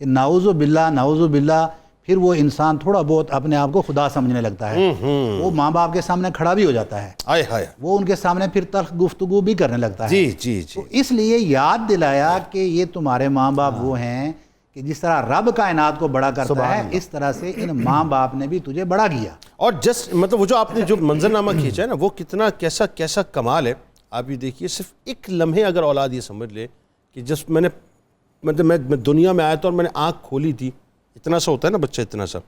کہ نعوذ باللہ پھر وہ انسان تھوڑا بہت اپنے آپ کو خدا سمجھنے لگتا ہے. وہ ماں باپ کے سامنے کھڑا بھی ہو جاتا ہے، وہ ان کے سامنے پھر تلخ گفتگو بھی کرنے لگتا ہے. تو اس لیے یاد دلایا کہ یہ تمہارے ماں باپ وہ ہیں کہ جس طرح رب کائنات کو بڑا کرتا ہے، اس طرح سے ان ماں باپ نے بھی تجھے بڑا کیا. اور جسٹ مطلب وہ جو آپ نے جو منظرنامہ کھینچا ہے نا، وہ کتنا کیسا کمال ہے. آپ یہ دیکھیے، صرف ایک لمحے اگر اولاد یہ سمجھ لے کہ جس میں دنیا میں آیا تھا اور میں نے آنکھ کھولی تھی، اتنا سا ہوتا ہے نا بچہ، اتنا سا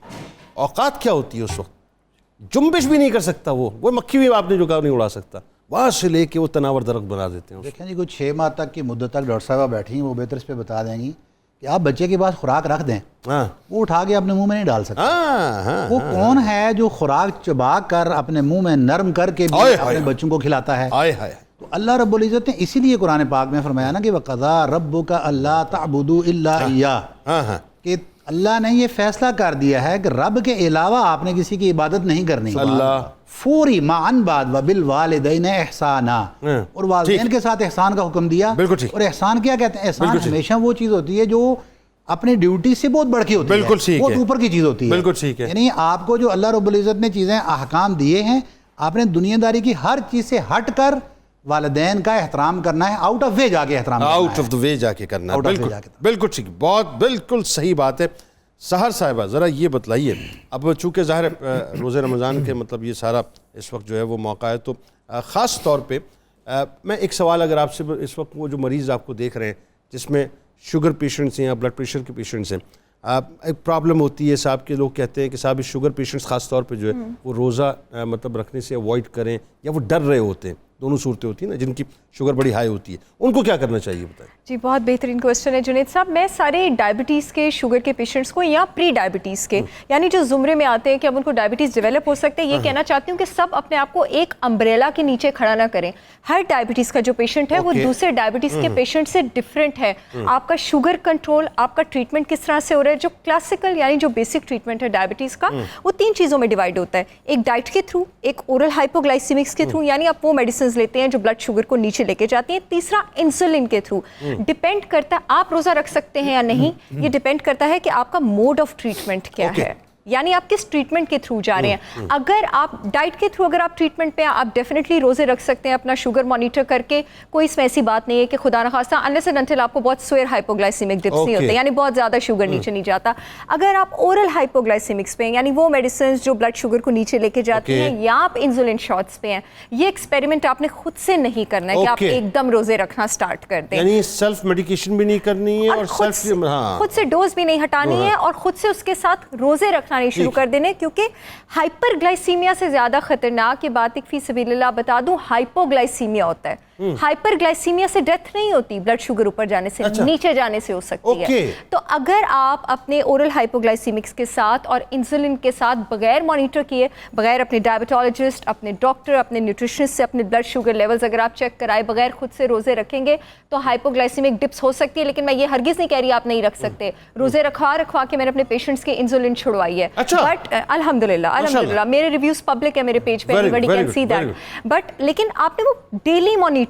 اوقات کیا ہوتی ہے اس وقت، جنبش بھی نہیں کر سکتا، وہ مکھی بھی آپ نے جو کہا نہیں اڑا سکتا، وہاں سے لے کے وہ تناور درخت بنا دیتے ہیں. دیکھیں جی، کوئی 6 ماہ تک کی مدت تک ڈاکٹر صاحبہ بیٹھی ہیں، وہ بہتر اس پہ بتا دیں گی کہ آپ بچے کے پاس خوراک رکھ دیں، وہ اٹھا کے اپنے منہ میں نہیں ڈال سکتا. وہ کون ہے جو خوراک چبا کر اپنے منہ میں نرم کر کے بھی اپنے بچوں کو کھلاتا ہے؟ تو اللہ رب العزت نے اسی لیے قرآن پاک میں فرمایا نا کہ وَقَضَىٰ رَبُّكَ أَلَّا تَعْبُدُوا إِلَّا إِيَّاهُ، کہ اللہ نے یہ فیصلہ کر دیا ہے کہ رب کے علاوہ آپ نے کسی کی عبادت نہیں کرنی. فوری معاً بعد وَبِالْوَالِدَيْنِ احسانا، اور والدین کے ساتھ احسان کا حکم دیا. اور احسان کیا کہتے ہیں؟ احسان ہمیشہ وہ چیز ہوتی ہے جو اپنی ڈیوٹی سے بہت بڑھ کے ہوتی ہے، بہت اوپر کی چیز ہوتی ہے. یعنی آپ کو جو اللہ رب العزت نے چیزیں احکام دیے ہیں، آپ نے دنیا داری کی ہر چیز سے ہٹ کر والدین کا احترام کرنا ہے، آؤٹ آف وے جا کے احترام کرنا ہے، آؤٹ آف دا وے جا کے کرنا ہے. بالکل ٹھیک، بہت بالکل صحیح بات ہے. سحر صاحبہ ذرا یہ بتلائیے، اب چونکہ ظاہر روزہ رمضان کے مطلب یہ سارا اس وقت جو ہے وہ موقع ہے، تو خاص طور پہ میں ایک سوال اگر آپ سے، اس وقت وہ جو مریض آپ کو دیکھ رہے ہیں جس میں شوگر پیشنٹس ہیں یا بلڈ پریشر کے پیشنٹس ہیں، ایک پرابلم ہوتی ہے صاحب کے، لوگ کہتے ہیں کہ صاحب اس شوگر پیشنٹس خاص طور پہ جو ہے وہ روزہ مطلب رکھنے سے اوائڈ کریں، یا وہ ڈر رہے ہوتے ہیں. دونوں صورتیں ہوتی ہیں نا، جن کی شوگر بڑی ہائی ہوتی ہے، ان کو کیا کرنا چاہیے بتائیں؟ جی بہت بہترین کوسچن ہے جنید صاحب. میں سارے ڈائبٹیز کے، شوگر کے پیشنٹس کو یا پری ڈائبٹیز کے، یعنی جو زمرے میں آتے ہیں کہ اب ان کو ڈائبٹیز ڈیولپ ہو سکتے ہیں، یہ کہنا چاہتی ہوں کہ سب اپنے آپ کو ایک امبریلا کے نیچے کھڑا نہ کریں. ہر ڈائبٹیز کا جو پیشنٹ ہے وہ دوسرے ڈائبٹیز کے پیشنٹ سے ڈفرینٹ ہے. آپ کا شوگر کنٹرول، آپ کا ٹریٹمنٹ کس طرح سے ہو رہا ہے، جو کلاسیکل یعنی جو بیسک ٹریٹمنٹ ہے ڈائبٹیز کا، وہ 3 چیزوں میں ڈیوائڈ ہوتا ہے. ایک ڈائٹ کے تھرو، ایک اورل ہائپوگلائسیمکس کے تھرو، یعنی آپ وہ میڈیسنز لیتے ہیں جو بلڈ شوگر کو نیچے لے کے جاتی ہیں. تیسرا انسولین کے تھرو. ڈیپینڈ کرتا ہے آپ روزہ رکھ سکتے ہیں یا نہیں، یہ ڈیپینڈ کرتا ہے کہ آپ کا موڈ آف ٹریٹمنٹ کیا ہے، یعنی آپ کس ٹریٹمنٹ کے تھرو جا رہے ہیں. اگر آپ ڈائٹ کے تھرو اگر آپ ٹریٹمنٹ پہ ہیں، آپ ڈیفینیٹلی روزے رکھ سکتے ہیں اپنا شوگر مانیٹر کر کے. کوئی اس میں ایسی بات نہیں ہے کہ خدا نخواستہ انلیس اینڈ انٹل آپ کو بہت سوئر ہائپوگلائسیمک ڈپس نہیں ہوتے، یعنی بہت زیادہ شوگر نیچے نہیں جاتا. اگر آپ اورل ہائپوگلائسیمکس پہ ہیں، یعنی وہ میڈیسنز جو بلڈ شوگر کو نیچے لے کے جاتی ہیں، یا آپ انسولین شاٹس پہ ہیں، یہ ایکسپیریمنٹ آپ نے خود سے نہیں کرنا ہے کہ آپ ایک دم روزے رکھنا سٹارٹ کر دیں. یعنی سیلف میڈیکیشن بھی نہیں کرنی ہے، اور خود سے ڈوز بھی نہیں ہٹانی ہے، اور خود سے اس کے ساتھ روزے رکھنا نہیں شروع کر دینے. کیونکہ ہائپر گلائسیمیا سے زیادہ خطرناک، یہ بات ایک فی سبیل اللہ بتا دوں، ہائپو گلائسیمیا ہوتا ہے. ہائپر گلائسیمیا سے ڈیتھ نہیں ہوتی، بلڈ شوگر اوپر جانے سے، نیچے جانے سے ہو سکتی ہے. تو اگر آپ اپنے اورل ہائپوگلائسیمکس کے ساتھ اور انسولین کے ساتھ بغیر مانیٹر کیے، بغیر اپنے ڈائبٹالوجسٹ، اپنے ڈاکٹر، اپنے نیوٹریشنسٹ سے اپنے بلڈ شوگر لیولز اگر آپ چیک کرائے بغیر خود سے روزے رکھیں گے تو ہائپوگلائسیمک ڈپس ہو سکتی ہے. لیکن میں یہ ہرگز نہیں کہہ رہی آپ نہیں رکھ سکتے. روزے رکھوا کے میں نے اپنے پیشنٹس کے انسولین چھڑوائی ہے. بٹ الحمدللہ میرے ریویوز پبلک ہے میرے پیج پہ، every can see that. But لیکن آپ نے وہ ڈیلی مانیٹرنگ،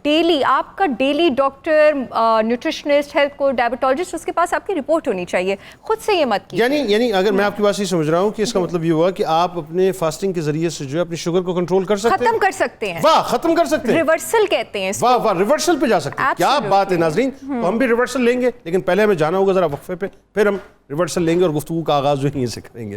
ڈیلی آپ کا daily doctor, nutritionist, health coach, diabetologist, اس کے پاس آپ کی رپورٹ ہونی چاہیے. خود سے یہ مت کیجیے. یعنی اگر میں آپ کی بات یہ سمجھ رہا ہوں کہ اس کا مطلب یہ ہوا کہ آپ اپنے فاسٹنگ کے ذریعے سے جو ہے اپنی شوگر کو کنٹرول کر سکتے ہیں، ختم کر سکتے ہیں. واہ، ختم کر سکتے ہیں، ریورسل کہتے ہیں. واہ واہ، ریورسل پہ جا سکتے ہیں. کیا بات ہے ناظرین. تو ہم بھی ریورسل لیں گے، لیکن پہلے ہمیں جانا ہوگا ذرا وقفے پہ، پھر ہم ریورسل لیں گے اور گفتگو کا آغاز جو ہے یہیں سے کریں گے.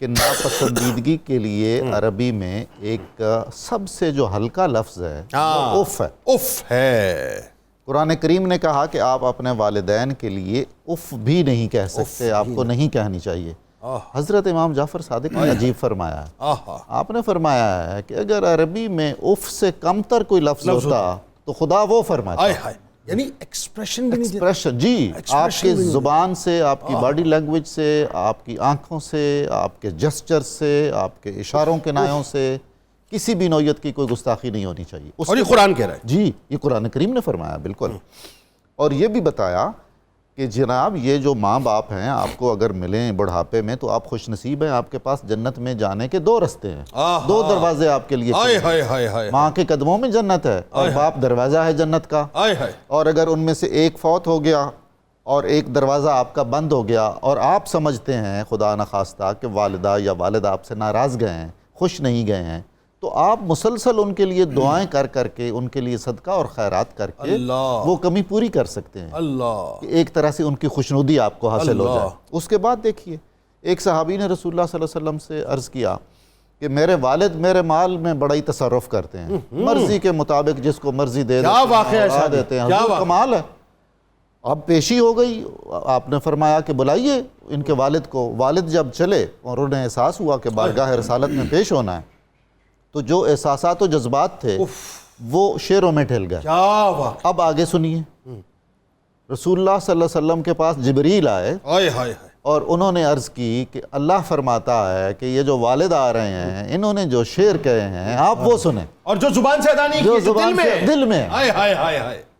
کہ ناپسندیدگی کے لیے عربی میں ایک سب سے جو ہلکا لفظ ہے وہ اف ہے. اف ہے. قرآن کریم نے کہا کہ آپ اپنے والدین کے لیے اف بھی نہیں کہہ سکتے, آپ کو نہیں کہنی چاہیے. حضرت امام جعفر صادق نے عجیب فرمایا ہے. آپ نے فرمایا ہے کہ اگر عربی میں اف سے کم تر کوئی لفظ ہوتا تو خدا وہ فرماتا. یعنی ایکسپریشن بھی نہیں دیتا. ایکسپریشن جی, آپ کی زبان سے, آپ کی باڈی لینگویج سے, آپ کی آنکھوں سے, آپ کے جسچر سے, آپ کے اشاروں کے نایوں سے کسی بھی نوعیت کی کوئی گستاخی نہیں ہونی چاہیے. اور یہ قرآن کہہ رہا ہے. جی, یہ قرآن کریم نے فرمایا بالکل. اور یہ بھی بتایا کہ جناب یہ جو ماں باپ ہیں آپ کو اگر ملیں بڑھاپے میں تو آپ خوش نصیب ہیں, آپ کے پاس جنت میں جانے کے 2 رستے ہیں, 2 دروازے آپ کے لیے. ماں کے قدموں میں جنت ہے اور باپ دروازہ ہے جنت کا. اور اگر ان میں سے ایک فوت ہو گیا اور ایک دروازہ آپ کا بند ہو گیا اور آپ سمجھتے ہیں خدا نخواستہ کہ والدہ یا والد آپ سے ناراض گئے ہیں, خوش نہیں گئے ہیں, تو آپ مسلسل ان کے لیے دعائیں کر کر کے, ان کے لیے صدقہ اور خیرات کر کے وہ کمی پوری کر سکتے ہیں. کہ ایک طرح سے ان کی خوشنودی آپ کو حاصل ہو جائے. اس کے بعد دیکھیے, ایک صحابی نے رسول اللہ صلی اللہ علیہ وسلم سے عرض کیا کہ میرے والد میرے مال میں بڑا ہی تصرف کرتے ہیں, مرضی کے مطابق جس کو مرضی دے دیتے ہیں. حضور کمال ہے. اب پیشی ہو گئی, آپ نے فرمایا کہ بلائیے ان کے والد کو. والد جب چلے اور انہیں احساس ہوا کہ بارگاہ رسالت میں پیش ہونا ہے, تو جو احساسات و جذبات تھے وہ شعروں میں ڈھل گئے. اب آگے سنیے, رسول اللہ صلی اللہ علیہ وسلم کے پاس جبریل آئے اور انہوں نے عرض کی کہ اللہ فرماتا ہے کہ یہ جو والد آ رہے ہیں انہوں نے جو شعر کہے ہیں آپ وہ سنیں, اور جو زبان سے ادا نہیں جو کیے, زبان سے دل میں.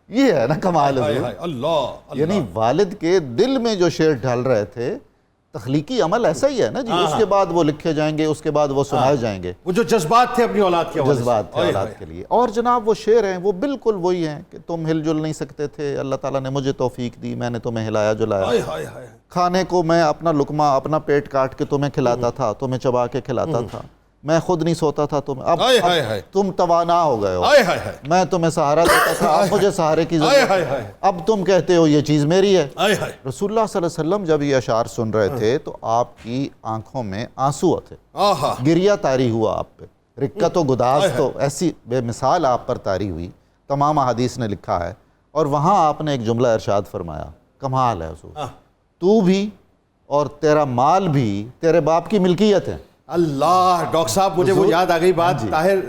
یہ ہے نا کمال. یعنی والد کے دل میں جو شعر ڈھل رہے تھے, تخلیقی عمل ایسا ہی ہے نا جی. اس کے بعد وہ لکھے جائیں گے, اس کے بعد وہ سنائے جائیں گے. وہ جو جذبات تھے اپنی اولاد کے حوالے سے, جذبات تھے اولاد کے لیے. اور جناب وہ شعر ہیں وہ بالکل وہی ہیں کہ تم ہل جل نہیں سکتے تھے, اللہ تعالیٰ نے مجھے توفیق دی, میں نے تمہیں ہلایا جلایا. کھانے کو میں اپنا لقمہ اپنا پیٹ کاٹ کے تمہیں کھلاتا تھا, تمہیں چبا کے کھلاتا تھا, میں خود نہیں سوتا تھا تمہیں. اب تم توانا ہو گئے ہو, میں تمہیں سہارا دیتا تھا, اب مجھے سہارے کی ضرورت ہے, اب تم کہتے ہو یہ چیز میری ہے. رسول اللہ صلی اللہ علیہ وسلم جب یہ اشعار سن رہے تھے تو آپ کی آنکھوں میں آنسو تھے, گریہ طاری ہوا آپ پہ, رقت و گداز تو ایسی بے مثال آپ پر طاری ہوئی. تمام احادیث نے لکھا ہے. اور وہاں آپ نے ایک جملہ ارشاد فرمایا, کمال ہے حضور, تو بھی اور تیرا مال بھی تیرے باپ کی ملکیت ہے. اللہ. ڈاکٹر صاحب مجھے وہ یاد آ گئی بات طاہر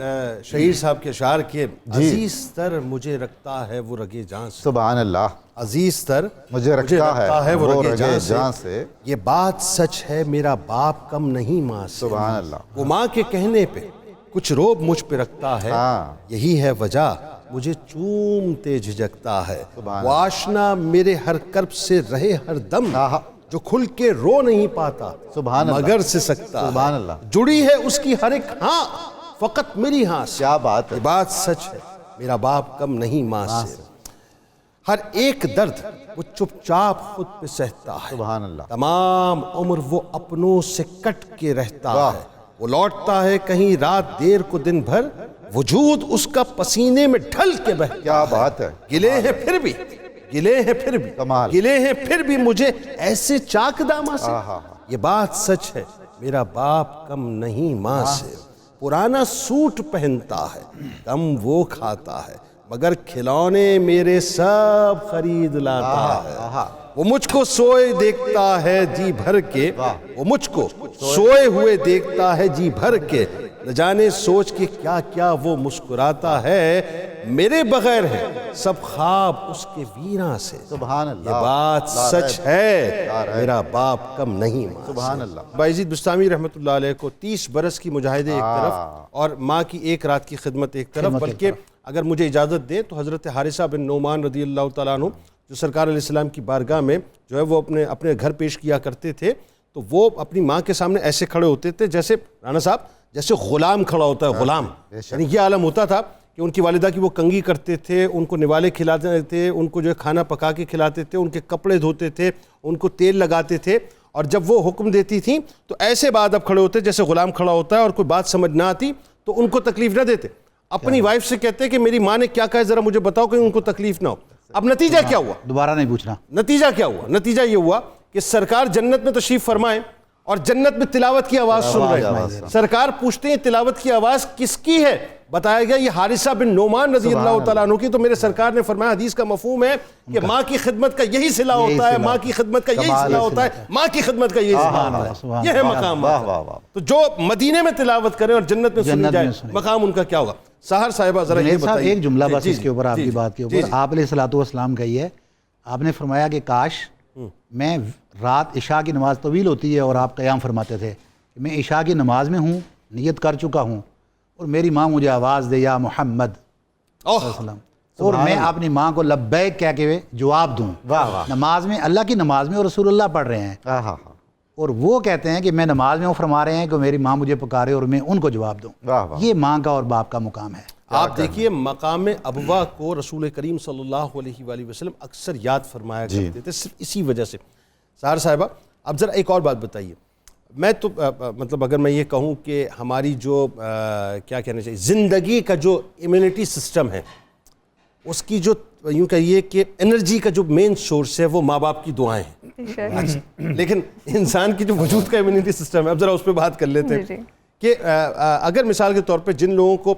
شہیر صاحب کے اشعار کے, عزیز تر مجھے رکھتا ہے وہ رگے جان سے. سبحان اللہ. عزیز تر مجھے رکھتا ہے وہ رگے جان سے. یہ بات سچ ہے میرا باپ کم نہیں ماں سے. سبحان اللہ. وہ ماں کے کہنے پہ کچھ روب مجھ پہ رکھتا ہے, یہی ہے وجہ مجھے چومتے جھجکتا ہے. وہ آشنا میرے ہر کرب سے رہے ہر دم, جو کھل کے رو نہیں پاتا مگر سے سکتا. سبحان اللہ. جڑی ہے اس کی ہر ایک ہاں فقط میری ہاں سے. کیا بات ہے. یہ بات سچ ہے میرا باپ کم نہیں ماں سے. ہر ایک درد وہ چپ چاپ خود پہ سہتا ہے. سبحان اللہ. تمام عمر وہ اپنوں سے کٹ کے رہتا ہے. وہ لوٹتا ہے کہیں رات دیر کو دن بھر, وجود اس کا پسینے میں ڈھل کے بہتا. کیا بات ہے. گلے ہیں پھر بھی, گلے ہیں پھر بھی, گلے ہیں پھر بھی مجھے ایسے چاک داما سے. یہ بات سچ ہے میرا باپ کم نہیں ماں سے. پرانا سوٹ پہنتا ہے کم وہ کھاتا ہے, مگر کھلونے میرے سب خرید لاتا ہے. وہ مجھ کو سوئے دیکھتا ہے جی بھر کے, وہ مجھ کو سوئے ہوئے دیکھتا ہے جی بھر کے, نہ جانے سوچ کے کیا کیا وہ مسکراتا ہے. میرے بغیر ہے سب خواب اس کے ویراں سے. سبحان اللہ. یہ بات سچ ہے میرا باپ کم نہیں ماں. سبحان اللہ. بایزید بستامی رحمۃ اللہ علیہ کو 30 برس کی مجاہدے ایک طرف اور ماں کی 1 رات کی خدمت ایک طرف, بلکہ اگر مجھے اجازت دیں تو حضرت حارثہ بن نعمان رضی اللہ تعالیٰ عنہ جو سرکار علیہ السلام کی بارگاہ میں جو ہے وہ اپنے گھر پیش کیا کرتے تھے, تو وہ اپنی ماں کے سامنے ایسے کھڑے ہوتے تھے جیسے رانا صاحب جیسے غلام کھڑا ہوتا ہے, غلام. یعنی یہ عالم ہوتا تھا کہ ان کی والدہ کی وہ کنگھی کرتے تھے, ان کو نوالے کھلاتے تھے, ان کو جو ہے کھانا پکا کے کھلاتے تھے, ان کے کپڑے دھوتے تھے, ان کو تیل لگاتے تھے, اور جب وہ حکم دیتی تھیں تو ایسے بعد اب کھڑے ہوتے جیسے غلام کھڑا ہوتا ہے, اور کوئی بات سمجھ نہ آتی تو ان کو تکلیف نہ دیتے. اپنی وائف سے کہتے کہ میری ماں نے کیا کہا ہے ذرا مجھے بتاؤ کہ ان کو تکلیف نہ ہو. اب نتیجہ کیا ہوا؟ دوبارہ نہیں پوچھنا. نتیجہ کیا ہوا؟ نتیجہ یہ ہوا کہ سرکار جنت میں تشریف فرمائے اور جنت میں تلاوت کی آواز سن رہے ہیں. سرکار پوچھتے ہیں تلاوت کی آواز کس کی ہے؟ بتایا گیا یہ حارثہ بن نعمان رضی اللہ تعالیٰ عنہ کی. تو میرے سرکار نے فرمایا حدیث کا مفہوم ہے کہ ماں کی خدمت کا یہی صلہ ہوتا ہے, ماں کی خدمت کا یہی صلہ ہوتا ہے, ماں کی خدمت کا یہی صلہ ہوتا ہے. یہ ہے مقام. تو جو مدینے میں تلاوت کریں اور جنت میں سنی جائے, مقام ان کا کیا ہوگا؟ سحر صاحبہ ذرا یہ بتائیے. ایک جملہ بس اس کے اوپر آپ کی بات کے اوپر. آپ علیہ الصلوۃ والسلام کہی ہے, آپ نے فرمایا کہ کاش میں رات عشاء کی نماز طویل ہوتی ہے اور آپ قیام فرماتے تھے کہ میں عشاء کی نماز میں ہوں, نیت کر چکا ہوں, اور میری ماں مجھے آواز دے یا محمد صلی اللہ علیہ وسلم, اور میں اپنی ماں کو لبیک کہہ کے جواب دوں. نماز میں, اللہ کی نماز میں, اور رسول اللہ پڑھ رہے ہیں, اور وہ کہتے ہیں کہ میں نماز میں وہ فرما رہے ہیں کہ میری ماں مجھے پکارے اور میں ان کو جواب دوں. یہ ماں کا اور باپ کا مقام ہے. آپ دیکھیے مقام ابوا کو رسول کریم صلی اللہ علیہ وآلہ وسلم اکثر یاد فرمایا کرتے تھے صرف اسی وجہ سے. سحر صاحبہ اب ذرا ایک اور بات بتائیے. میں تو مطلب اگر میں یہ کہوں کہ ہماری جو کیا کہنا چاہیے, زندگی کا جو امیونٹی سسٹم ہے, اس کی جو یوں کہیے کہ انرجی کا جو مین سورس ہے وہ ماں باپ کی دعائیں ہیں. لیکن انسان کی جو وجود کا امیونٹی سسٹم ہے, اب ذرا اس پہ بات کر لیتے ہیں کہ اگر مثال کے طور پہ جن لوگوں کو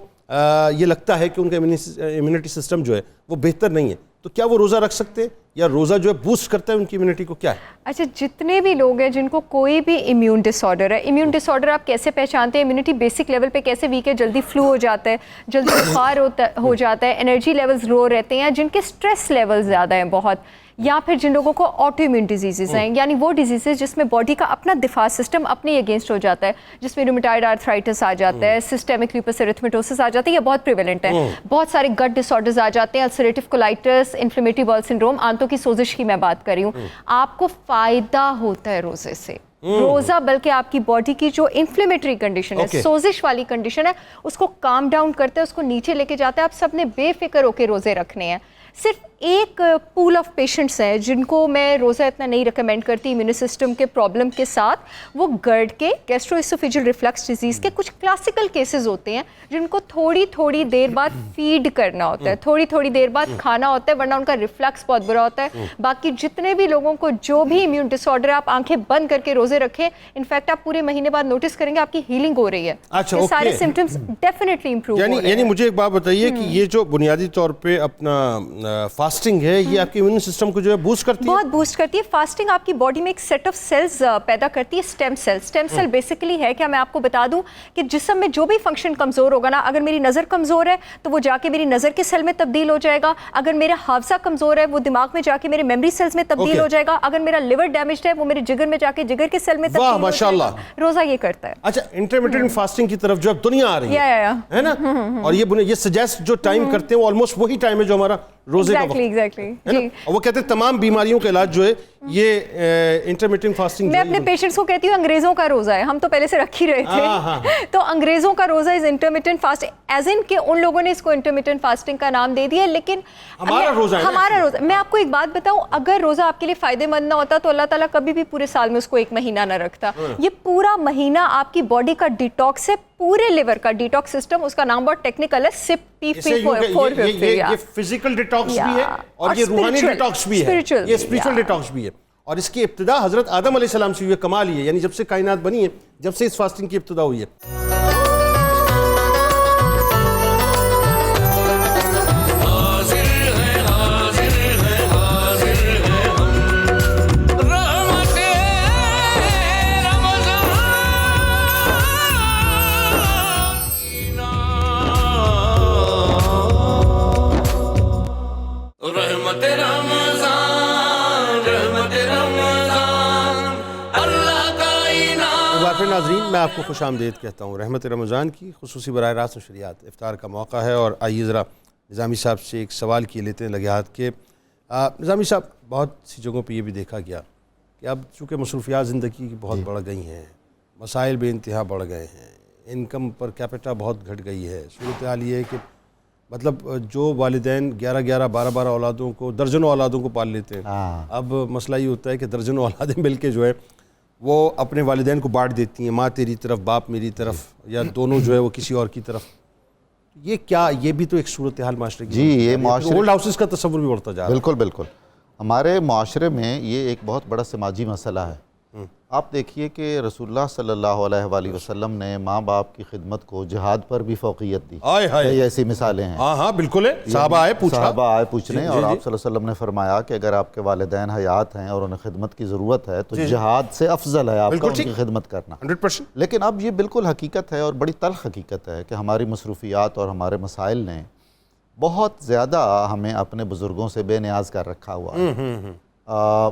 یہ لگتا ہے کہ ان کا امیونٹی سسٹم جو ہے وہ بہتر نہیں ہے, تو کیا وہ روزہ رکھ سکتے ہیں, یا روزہ جو ہے بوسٹ کرتا ہے ان کی امیونٹی کو؟ کیا ہے؟ اچھا, جتنے بھی لوگ ہیں جن کو کوئی بھی امیون ڈس آرڈر ہے, امیون ڈس آرڈر آپ کیسے پہچانتے ہیں, امیونٹی بیسک لیول پہ کیسے ویک ہے, جلدی فلو ہو جاتا ہے, جلدی بخار ہو جاتا ہے, انرجی لیولز لو رہتے ہیں, جن کے سٹریس لیول زیادہ ہیں بہت, یا پھر جن لوگوں کو آٹو امیون ڈیزیزز ہیں, یعنی وہ ڈیزیزز جس میں باڈی کا اپنا دفاع سسٹم اپنے اگینسٹ ہو جاتا ہے, جس میں رومیٹائڈ آرتھرائٹس آ جاتا ہے, سسٹمک لیوپس ایریتھمیٹوسس آ جاتی ہے, یہ بہت پریویلنٹ ہے. بہت سارے گٹ ڈس آرڈرز آ جاتے ہیں, السریٹو کولائٹس, انفلیمیٹری باول سنڈروم, آنتوں کی سوزش کی میں بات کر رہی ہوں. آپ کو فائدہ ہوتا ہے روزے سے. روزہ بلکہ آپ کی باڈی کی جو انفلیمیٹری کنڈیشن ہے, سوزش والی کنڈیشن ہے, اس کو کام ڈاؤن کرتا ہے, اس کو نیچے لے کے جاتا ہے. آپ سب نے بے فکر ہو کے روزے رکھنے ہیں. صرف ایک پول آف پیشنٹس ہیں جن کو میں روزہ اتنا نہیں ریکمینڈ کرتی امیون سسٹم کے پرابلم کے ساتھ, وہ گرڈ کے, گیسٹرو اسوفیجل ریفلکس ڈیزیز کے کچھ کلاسیکل کیسز ہوتے ہیں جن کو تھوڑی تھوڑی دیر بعد فیڈ کرنا ہوتا ہے, تھوڑی تھوڑی دیر بعد کھانا ہوتا ہے, ورنہ ان کا ریفلکس بہت برا ہوتا ہے. باقی جتنے بھی لوگوں کو جو بھی امیون ڈس آرڈر ہے, آپ آنکھیں بند کر کے روزے رکھیں, انفیکٹ آپ پورے مہینے بعد نوٹس کریں گے آپ کی ہیلنگ ہو رہی ہے. یہ سارے سمپٹمز ڈیفینیٹلی امپروو ہو رہے ہیں. یعنی مجھے ایک بات بتائیے کہ یہ جو بنیادی طور پہ اپنا فاسٹنگ ہے, یہ آپ کے امیون سسٹم کو جو ہے بوسٹ کرتی ہے, بہت بوسٹ کرتی ہے. فاسٹنگ آپ کی باڈی میں ایک سیٹ آف سیلز پیدا کرتی ہے, stem cell. Stem cell basically ہے کیا, میں آپ کو بتا دوں کہ جسم میں جو بھی فنکشن کمزور ہوگا نا, اگر میری نظر کمزور ہے تو وہ جا کے میری نظر کے سیل میں تبدیل ہو جائے گا, اگر میرا حافظہ کمزور ہے وہ دماغ میں جا کے میرے میموری سیلز میں تبدیل ہو جائے گا, اگر میرا لیور ڈیمیجڈ ہے وہ میرے جگر میں جا کے جگر کے سیل میں تبدیل ہو جائے گا. روزہ یہ کرتا ہے. اچھا, انٹرمیٹنٹ فاسٹنگ کی طرف جو اب دنیا آ رہی ہے نا, اور یہ سجیسٹ جو ٹائم کرتے ہیں وہ آلموسٹ وہی ٹائم ہے جو ہمارا روزے کا وقت ہے نا, اور وہ کہتے ہیں تمام بیماریوں کا علاج جو ہے یہ انٹرمیٹنٹ فاسٹنگ. میں اپنے پیشنٹس کو کہتی ہوں انگریزوں کا روزہ ہے, ہم تو پہلے سے رکھ ہی رہے تھے, تو انگریزوں کا روزہ از انٹرمیٹنٹ فاسٹنگ, ایز ان کہ ان لوگوں نے اس کو انٹرمیٹنٹ فاسٹنگ کا نام دے دیا, لیکن ہمارا روزہ. میں آپ کو ایک بات بتاؤں, اگر روزہ آپ کے لیے فائدے مند نہ ہوتا تو اللہ تعالیٰ کبھی بھی پورے سال میں اس کو ایک مہینہ نہ رکھتا. یہ پورا مہینہ آپ کی باڈی کا ڈیٹاکس ہے, پورے لیور کا ڈیٹاکس سسٹم, اس کا نام بہت ٹیکنیکل ہے, SIP-P450. یہ فزیکل ڈیٹاکس بھی ہے اور یہ روحانی ڈیٹاکس بھی ہے, یہ اسپریچول ڈیٹاکس بھی ہے. اور اس کی ابتدا حضرت آدم علیہ السلام سے ہوئی ہے. کمال یہ, یعنی جب سے کائنات بنی ہے, جب سے اس فاسٹنگ کی ابتدا ہوئی ہے. ناظرین, میں آپ کو خوش آمدید کہتا ہوں. رحمت رمضان کی خصوصی براہ راست نشریات افطار کا موقع ہے, اور آئیے ذرا نظامی صاحب سے ایک سوال کیے لیتے ہیں لگے ہاتھ کے. نظامی صاحب, بہت سی جگہوں پہ یہ بھی دیکھا گیا کہ اب چونکہ مصروفیات زندگی کی بہت بڑھ گئی ہیں, مسائل بے انتہا بڑھ گئے ہیں, انکم پر کیپٹا بہت گھٹ گئی ہے. صورتحال یہ ہے کہ مطلب جو والدین 11 12 اولادوں کو, درجنوں اولادوں کو پال لیتے ہیں, اب مسئلہ یہ ہوتا ہے کہ درجنوں اولادیں مل کے جو ہے وہ اپنے والدین کو بانٹ دیتی ہیں, ماں تیری طرف باپ میری طرف, یا دونوں جو ہے وہ کسی اور کی طرف. یہ کیا, یہ بھی تو ایک صورتحال معاشرے کی, جی یہ معاشرے, اولڈ ہاؤسز کا تصور بھی بڑھتا جا رہا ہے. بالکل بالکل. ہمارے معاشرے میں یہ ایک بہت بڑا سماجی مسئلہ ہے. آپ دیکھیے کہ رسول اللہ صلی اللہ علیہ وآلہ وسلم نے ماں باپ کی خدمت کو جہاد پر بھی فوقیت دی. کئی ایسی مثالیں ہیں. ہاں بالکل ہے. صحابہ آئے پوچھنے اور آپ صلی اللہ علیہ وسلم نے فرمایا کہ اگر آپ کے والدین حیات ہیں اور انہیں خدمت کی ضرورت ہے تو جہاد سے افضل ہے آپ کو ان کی خدمت کرنا. 100%. لیکن اب یہ بالکل حقیقت ہے اور بڑی تلخ حقیقت ہے کہ ہماری مصروفیات اور ہمارے مسائل نے بہت زیادہ ہمیں اپنے بزرگوں سے بے نیاز کر رکھا ہوا ہے.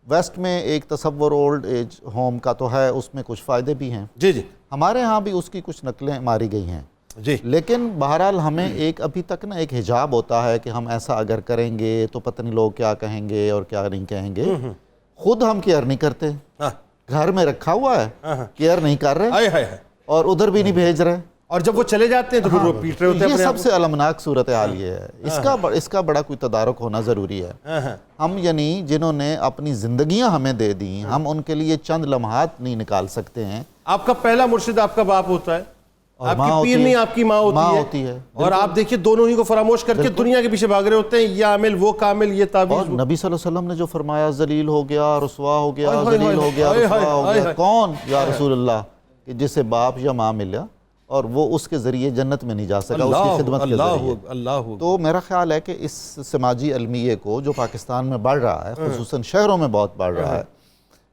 ویسٹ میں ایک تصور اولڈ ایج ہوم کا تو ہے, اس میں کچھ فائدے بھی ہیں. جی ہمارے ہاں بھی اس کی کچھ نقلیں ماری گئی ہیں. جی. لیکن بہرحال ہمیں ایک ابھی تک نا ایک حجاب ہوتا ہے کہ ہم ایسا اگر کریں گے تو پتہ نہیں لوگ کیا کہیں گے اور کیا نہیں کہیں گے. خود ہم کیئر نہیں کرتے, گھر میں رکھا ہوا ہے, کیئر نہیں کر رہے اور ادھر بھی نہیں بھیج رہے, اور جب وہ چلے جاتے ہیں تو پھر وہ پیٹ رہے ہوتے ہیں. یہ سب سے المناک صورتحال یہ ہے. اس کا بڑا کوئی تدارک ہونا ضروری ہے. ہم یعنی جنہوں نے اپنی زندگیاں ہمیں دے دیں, ہم ان کے لیے چند لمحات نہیں نکال سکتے ہیں. آپ کا پہلا مرشد آپ کا باپ ہوتا ہے, آپ کی پیر نہیں آپ کی ماں ہوتی ہے, اور آپ دیکھیے دونوں ہی کو فراموش کر کے دنیا کے پیچھے بھاگ رہے ہوتے ہیں. یہ عامل وہ کامل, یہ تعویذ. اور نبی صلی اللہ علیہ وسلم نے جو فرمایا ذلیل ہو گیا, رسوا ہو گیا, ذلیل ہو گیا, رسوا ہو گیا, کون یا رسول اللہ, کہ جسے باپ یا ماں ملا اور وہ اس کے ذریعے جنت میں نہیں جا سکا, اس کی خدمت کے ذریعے. تو میرا خیال ہے کہ اس سماجی علمیے کو جو پاکستان میں بڑھ رہا ہے, خصوصاً شہروں میں بہت بڑھ رہا ہے,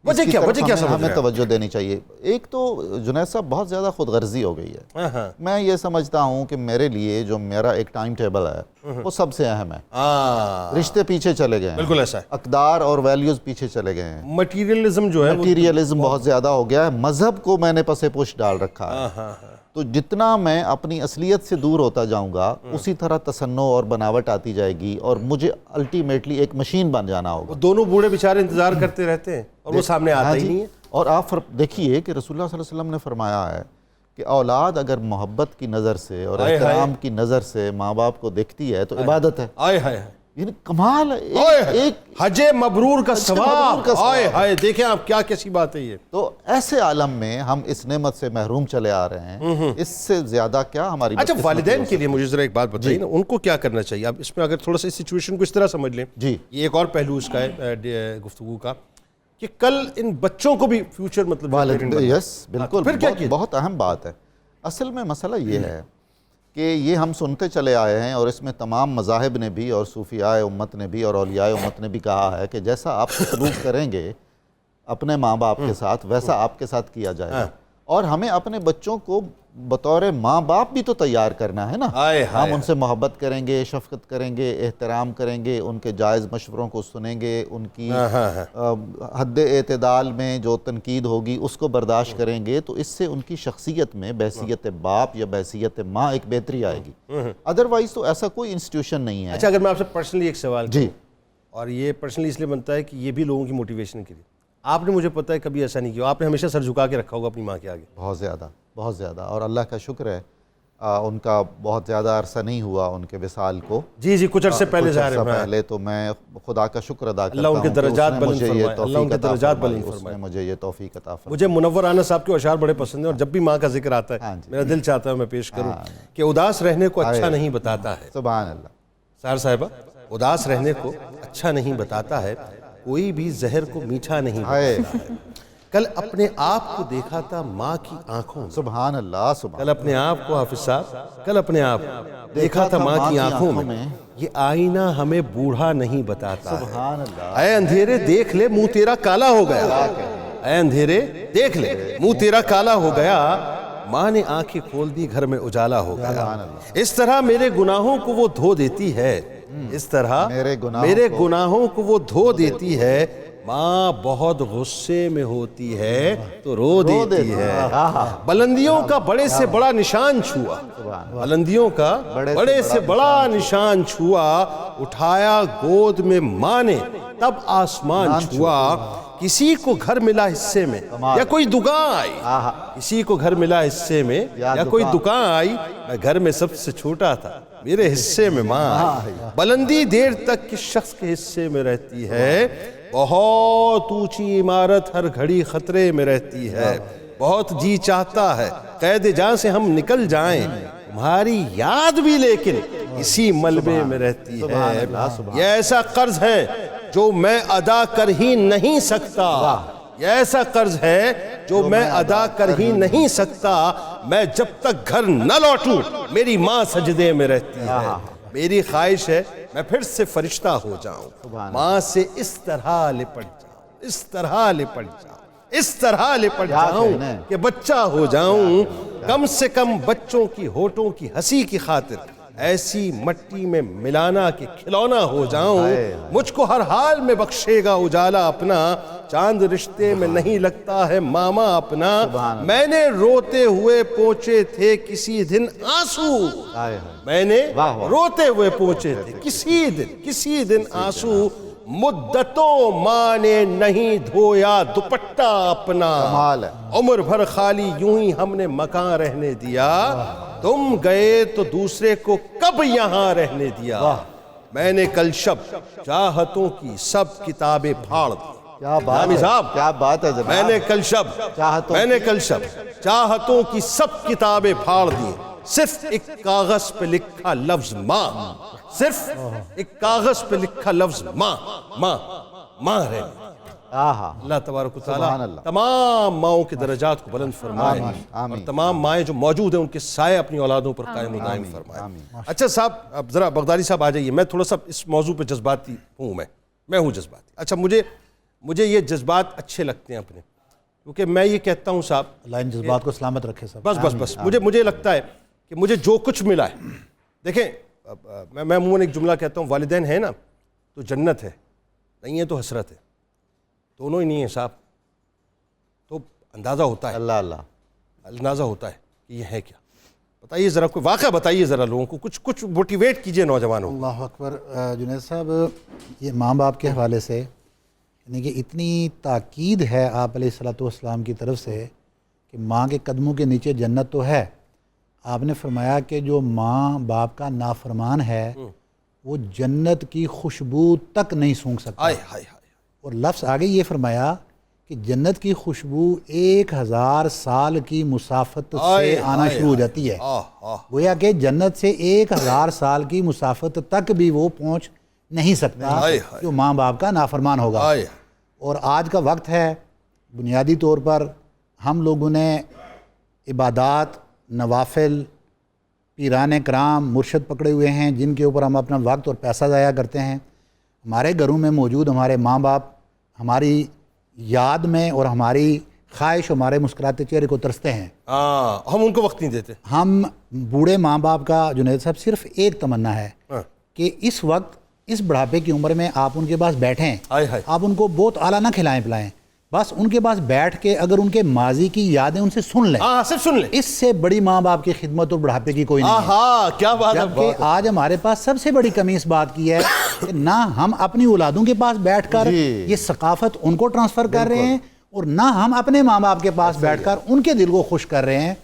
وجہ کیا ہمیں توجہ دینی چاہیے. ایک تو جنید صاحب بہت زیادہ خود غرضی ہو گئی ہے. میں یہ سمجھتا ہوں کہ میرے لیے جو میرا ایک ٹائم ٹیبل ہے وہ سب سے اہم ہے. رشتے پیچھے چلے گئے ہیں, بالکل ایسا ہے. اقدار اور ویلیوز پیچھے چلے گئے ہیں. مٹیریلزم جو ہے, مٹیریلزم بہت زیادہ ہو گیا ہے. مذہب کو میں نے پسے پوش ڈال رکھا ہے. تو جتنا میں اپنی اصلیت سے دور ہوتا جاؤں گا اسی طرح تصنع اور بناوٹ آتی جائے گی, اور مجھے الٹیمیٹلی ایک مشین بن جانا ہوگا. دونوں بوڑھے بیچارے انتظار کرتے رہتے ہیں اور وہ سامنے آتا ہی نہیں ہے. اور آپ دیکھیے کہ رسول اللہ صلی اللہ علیہ وسلم نے فرمایا ہے کہ اولاد اگر محبت کی نظر سے اور احترام کی نظر سے ماں باپ کو دیکھتی ہے تو عبادت ہے. یعنی کمال ایک حج مبرور کا ثواب. دیکھیں آپ کیا کیسی بات ہے یہ. تو ایسے عالم میں ہم اس نعمت سے محروم چلے آ رہے ہیں, اس سے زیادہ کیا ہماری. اچھا, والدین کے لیے مجھے ذرا ایک بات بتائیے نا, ان کو کیا کرنا چاہیے؟ اب اس میں اگر تھوڑا سا اس سچویشن کو اس طرح سمجھ لیں, جی یہ ایک اور پہلو اس کا ہے گفتگو کا, کہ کل ان بچوں کو بھی فیوچر مطلب یس بالکل بہت اہم بات ہے. اصل میں مسئلہ یہ ہے کہ یہ ہم سنتے چلے آئے ہیں, اور اس میں تمام مذاہب نے بھی اور صوفیاء امت نے بھی اور اولیاء امت نے بھی کہا ہے کہ جیسا آپ سلوک کریں گے اپنے ماں باپ کے ساتھ ویسا آپ کے ساتھ کیا جائے گا. اور ہمیں اپنے بچوں کو بطور ماں باپ بھی تو تیار کرنا ہے نا. ہم ان سے محبت کریں گے, شفقت کریں گے, احترام کریں گے, ان کے جائز مشوروں کو سنیں گے, ان کی حد اعتدال میں جو تنقید ہوگی اس کو برداشت کریں گے, تو اس سے ان کی شخصیت میں بحیثیت باپ یا بحیثیت ماں ایک بہتری آئے گی. ادروائز تو ایسا کوئی انسٹیٹیوشن نہیں ہے. اچھا, اگر میں آپ سے پرسنلی ایک سوال جی, اور یہ پرسنلی اس لیے بنتا ہے کہ یہ بھی لوگوں کی موٹیویشن کے لیے, آپ نے مجھے پتہ ہے کبھی ایسا نہیں کیا, آپ نے ہمیشہ سر جھکا کے رکھا ہوگا اپنی ماں کے آگے. بہت زیادہ, اور اللہ کا شکر ہے ان کا بہت زیادہ عرصہ نہیں ہوا ان کے وصال کو. جی کچھ عرصے پہلے ظاہر ہے. پہلے تو میں خدا کا شکر ادا کرتا ہوں, اللہ ان کے درجات بلند فرمائے, اللہ ان کے درجات بلند فرمائے, مجھے یہ توفیق عطا فرمائے. مجھے منور رانا صاحب کے اشعار بڑے پسند ہیں, اور جب بھی ماں کا ذکر آتا ہے میرا دل چاہتا ہے میں پیش کروں کہ اداس رہنے کو اچھا نہیں بتاتا ہے. سبحان اللہ. سہر صاحبہ, اداس رہنے کو اچھا نہیں بتاتا ہے, کوئی بھی زہر کو میٹھا نہیں بتاتا ہے. کل اپنے آپ کو دیکھا تھا ماں کی آنکھوں میں. سبحان اللہ. کل اپنے آپ کو حافظ صاحب, کل اپنے آپ دیکھا تھا ماں کی آنکھوں میں, یہ آئینہ ہمیں بوڑھا نہیں بتاتا. سبحان اللہ. اے اندھیرے دیکھ لے منہ تیرا کالا ہو گیا, اے اندھیرے دیکھ لے منہ تیرا کالا ہو گیا, ماں نے آنکھیں کھول دی گھر میں اجالا ہو گیا. اس طرح میرے گناہوں کو وہ دھو دیتی ہے, اس طرح میرے گناہوں کو وہ دھو دیتی ہے, ماں بہت غصے میں ہوتی ہے تو رو دیتی ہے. بلندیوں کا بڑے سے بڑا نشان چھوا, بلندیوں کا بڑے سے بڑا نشان چھوا, اٹھایا گود میں ماں نے تب آسمان چھوا. کسی کو گھر ملا حصے میں یا کوئی دکان آئی, کسی کو گھر ملا حصے میں یا کوئی دکان آئی, میں گھر میں سب سے چھوٹا تھا, میرے حصے میں ماں آئی. بلندی دیر تک کس شخص کے حصے میں رہتی ہے, بہت اونچی عمارت ہر گھڑی خطرے میں رہتی ہے. بہت جی چاہتا ہے قید جان سے ہم نکل جائیں, تمہاری یاد بھی لیکن اسی ملبے میں رہتی ہے. یہ ایسا قرض ہے جو میں ادا کر ہی نہیں سکتا, یہ ایسا قرض ہے جو میں ادا کر ہی نہیں سکتا. میں جب تک گھر نہ لوٹوں میری ماں سجدے میں رہتی ہے. میری خواہش ہے میں پھر سے فرشتہ ہو جاؤں, ماں سے اس طرح لپٹ جاؤں کہ بچہ ہو جاؤں. کم سے کم بچوں کی ہونٹوں کی ہنسی کی خاطر ایسی مٹی میں ملانا کہ کھلونا ہو جاؤں. مجھ کو ہر حال میں بخشے گا اجالا اپنا, چاند رشتے میں نہیں لگتا ہے ماما اپنا. میں نے روتے ہوئے پہنچے تھے کسی دن آنسو, میں نے روتے ہوئے پہنچے تھے کسی دن آنسو. مدتوں ماں نے نہیں دھویا دوپٹہ اپنا, عمر بھر خالی یوں ہی ہم نے مکان رہنے دیا. تم گئے تو دوسرے کو کب یہاں رہنے دیا. میں نے کل شب چاہتوں کی سب کتابیں پھاڑ دی. کیا بات ہے جناب. میں نے کل شب چاہتوں کی سب کتابیں پھاڑ دی. صرف ایک کاغذ پہ لکھا لفظ ماں, صرف ایک کاغذ پہ لکھا لفظ ماں رہے. اللہ تبارک و تعالیٰ تمام ماؤں کے درجات کو بلند فرمائے اور تمام مائیں جو موجود ہیں ان کے سائے اپنی اولادوں پر قائم و دائم فرمائے. اچھا صاحب, اب ذرا بغدادی صاحب آ جائیے. میں تھوڑا سا اس موضوع پہ جذباتی ہوں, میں ہوں جذباتی. اچھا مجھے یہ جذبات اچھے لگتے ہیں اپنے, کیونکہ میں یہ کہتا ہوں صاحب, اللہ ان جذبات کو سلامت رکھے صاحب. بس مجھے لگتا ہے کہ مجھے جو کچھ ملا ہے, دیکھیں میں عموماً ایک جملہ کہتا ہوں, والدین ہیں نا تو جنت ہے, نہیں ہے تو حسرت ہے. دونوں ہی نہیں ہیں صاحب. تو اندازہ ہوتا ہے کہ یہ ہے کیا. بتائیے ذرا, کوئی واقعہ بتائیے ذرا لوگوں کو, کچھ موٹیویٹ کیجئے نوجوانوں. اللہ اکبر. جنید صاحب, یہ ماں باپ کے حوالے سے یعنی کہ اتنی تاکید ہے آپ علیہ الصلوۃ والسلام کی طرف سے کہ ماں کے قدموں کے نیچے جنت تو ہے. آپ نے فرمایا کہ جو ماں باپ کا نافرمان ہے وہ جنت کی خوشبو تک نہیں سونگھ سکتا. اور لفظ آگے یہ فرمایا کہ جنت کی خوشبو 1000 سال کی مسافت سے آنا شروع ہو جاتی ہے. گویا کہ جنت سے 1000 سال کی مسافت تک بھی وہ پہنچ نہیں سکتا جو ماں باپ کا نافرمان ہوگا. اور آج کا وقت ہے, بنیادی طور پر ہم لوگوں نے عبادات, نوافل, پیران کرام, مرشد پکڑے ہوئے ہیں جن کے اوپر ہم اپنا وقت اور پیسہ ضائع کرتے ہیں. ہمارے گھروں میں موجود ہمارے ماں باپ ہماری یاد میں اور ہماری خواہش, ہمارے مسکراتے چہرے کو ترستے ہیں. ہم ان کو وقت نہیں دیتے. ہم بوڑھے ماں باپ کا جنید صاحب صرف ایک تمنا ہے کہ اس وقت اس بڑھاپے کی عمر میں آپ ان کے پاس بیٹھیں, آپ ان کو بہت اعلیٰ نہ کھلائیں پلائیں, بس ان کے پاس بیٹھ کے اگر ان کے ماضی کی یادیں ان سے سن لیں, صرف سن لیں. اس سے بڑی ماں باپ کی خدمت اور بڑھاپے کی کوئی نہیں ہے. کیا بات ہے. جبکہ آج ہمارے پاس سب سے بڑی کمی اس بات کی ہے کہ نہ ہم اپنی اولادوں کے پاس بیٹھ کر یہ ثقافت ان کو ٹرانسفر کر رہے ہیں اور نہ ہم اپنے ماں باپ کے پاس بیٹھ کر ان کے دل کو خوش کر رہے ہیں.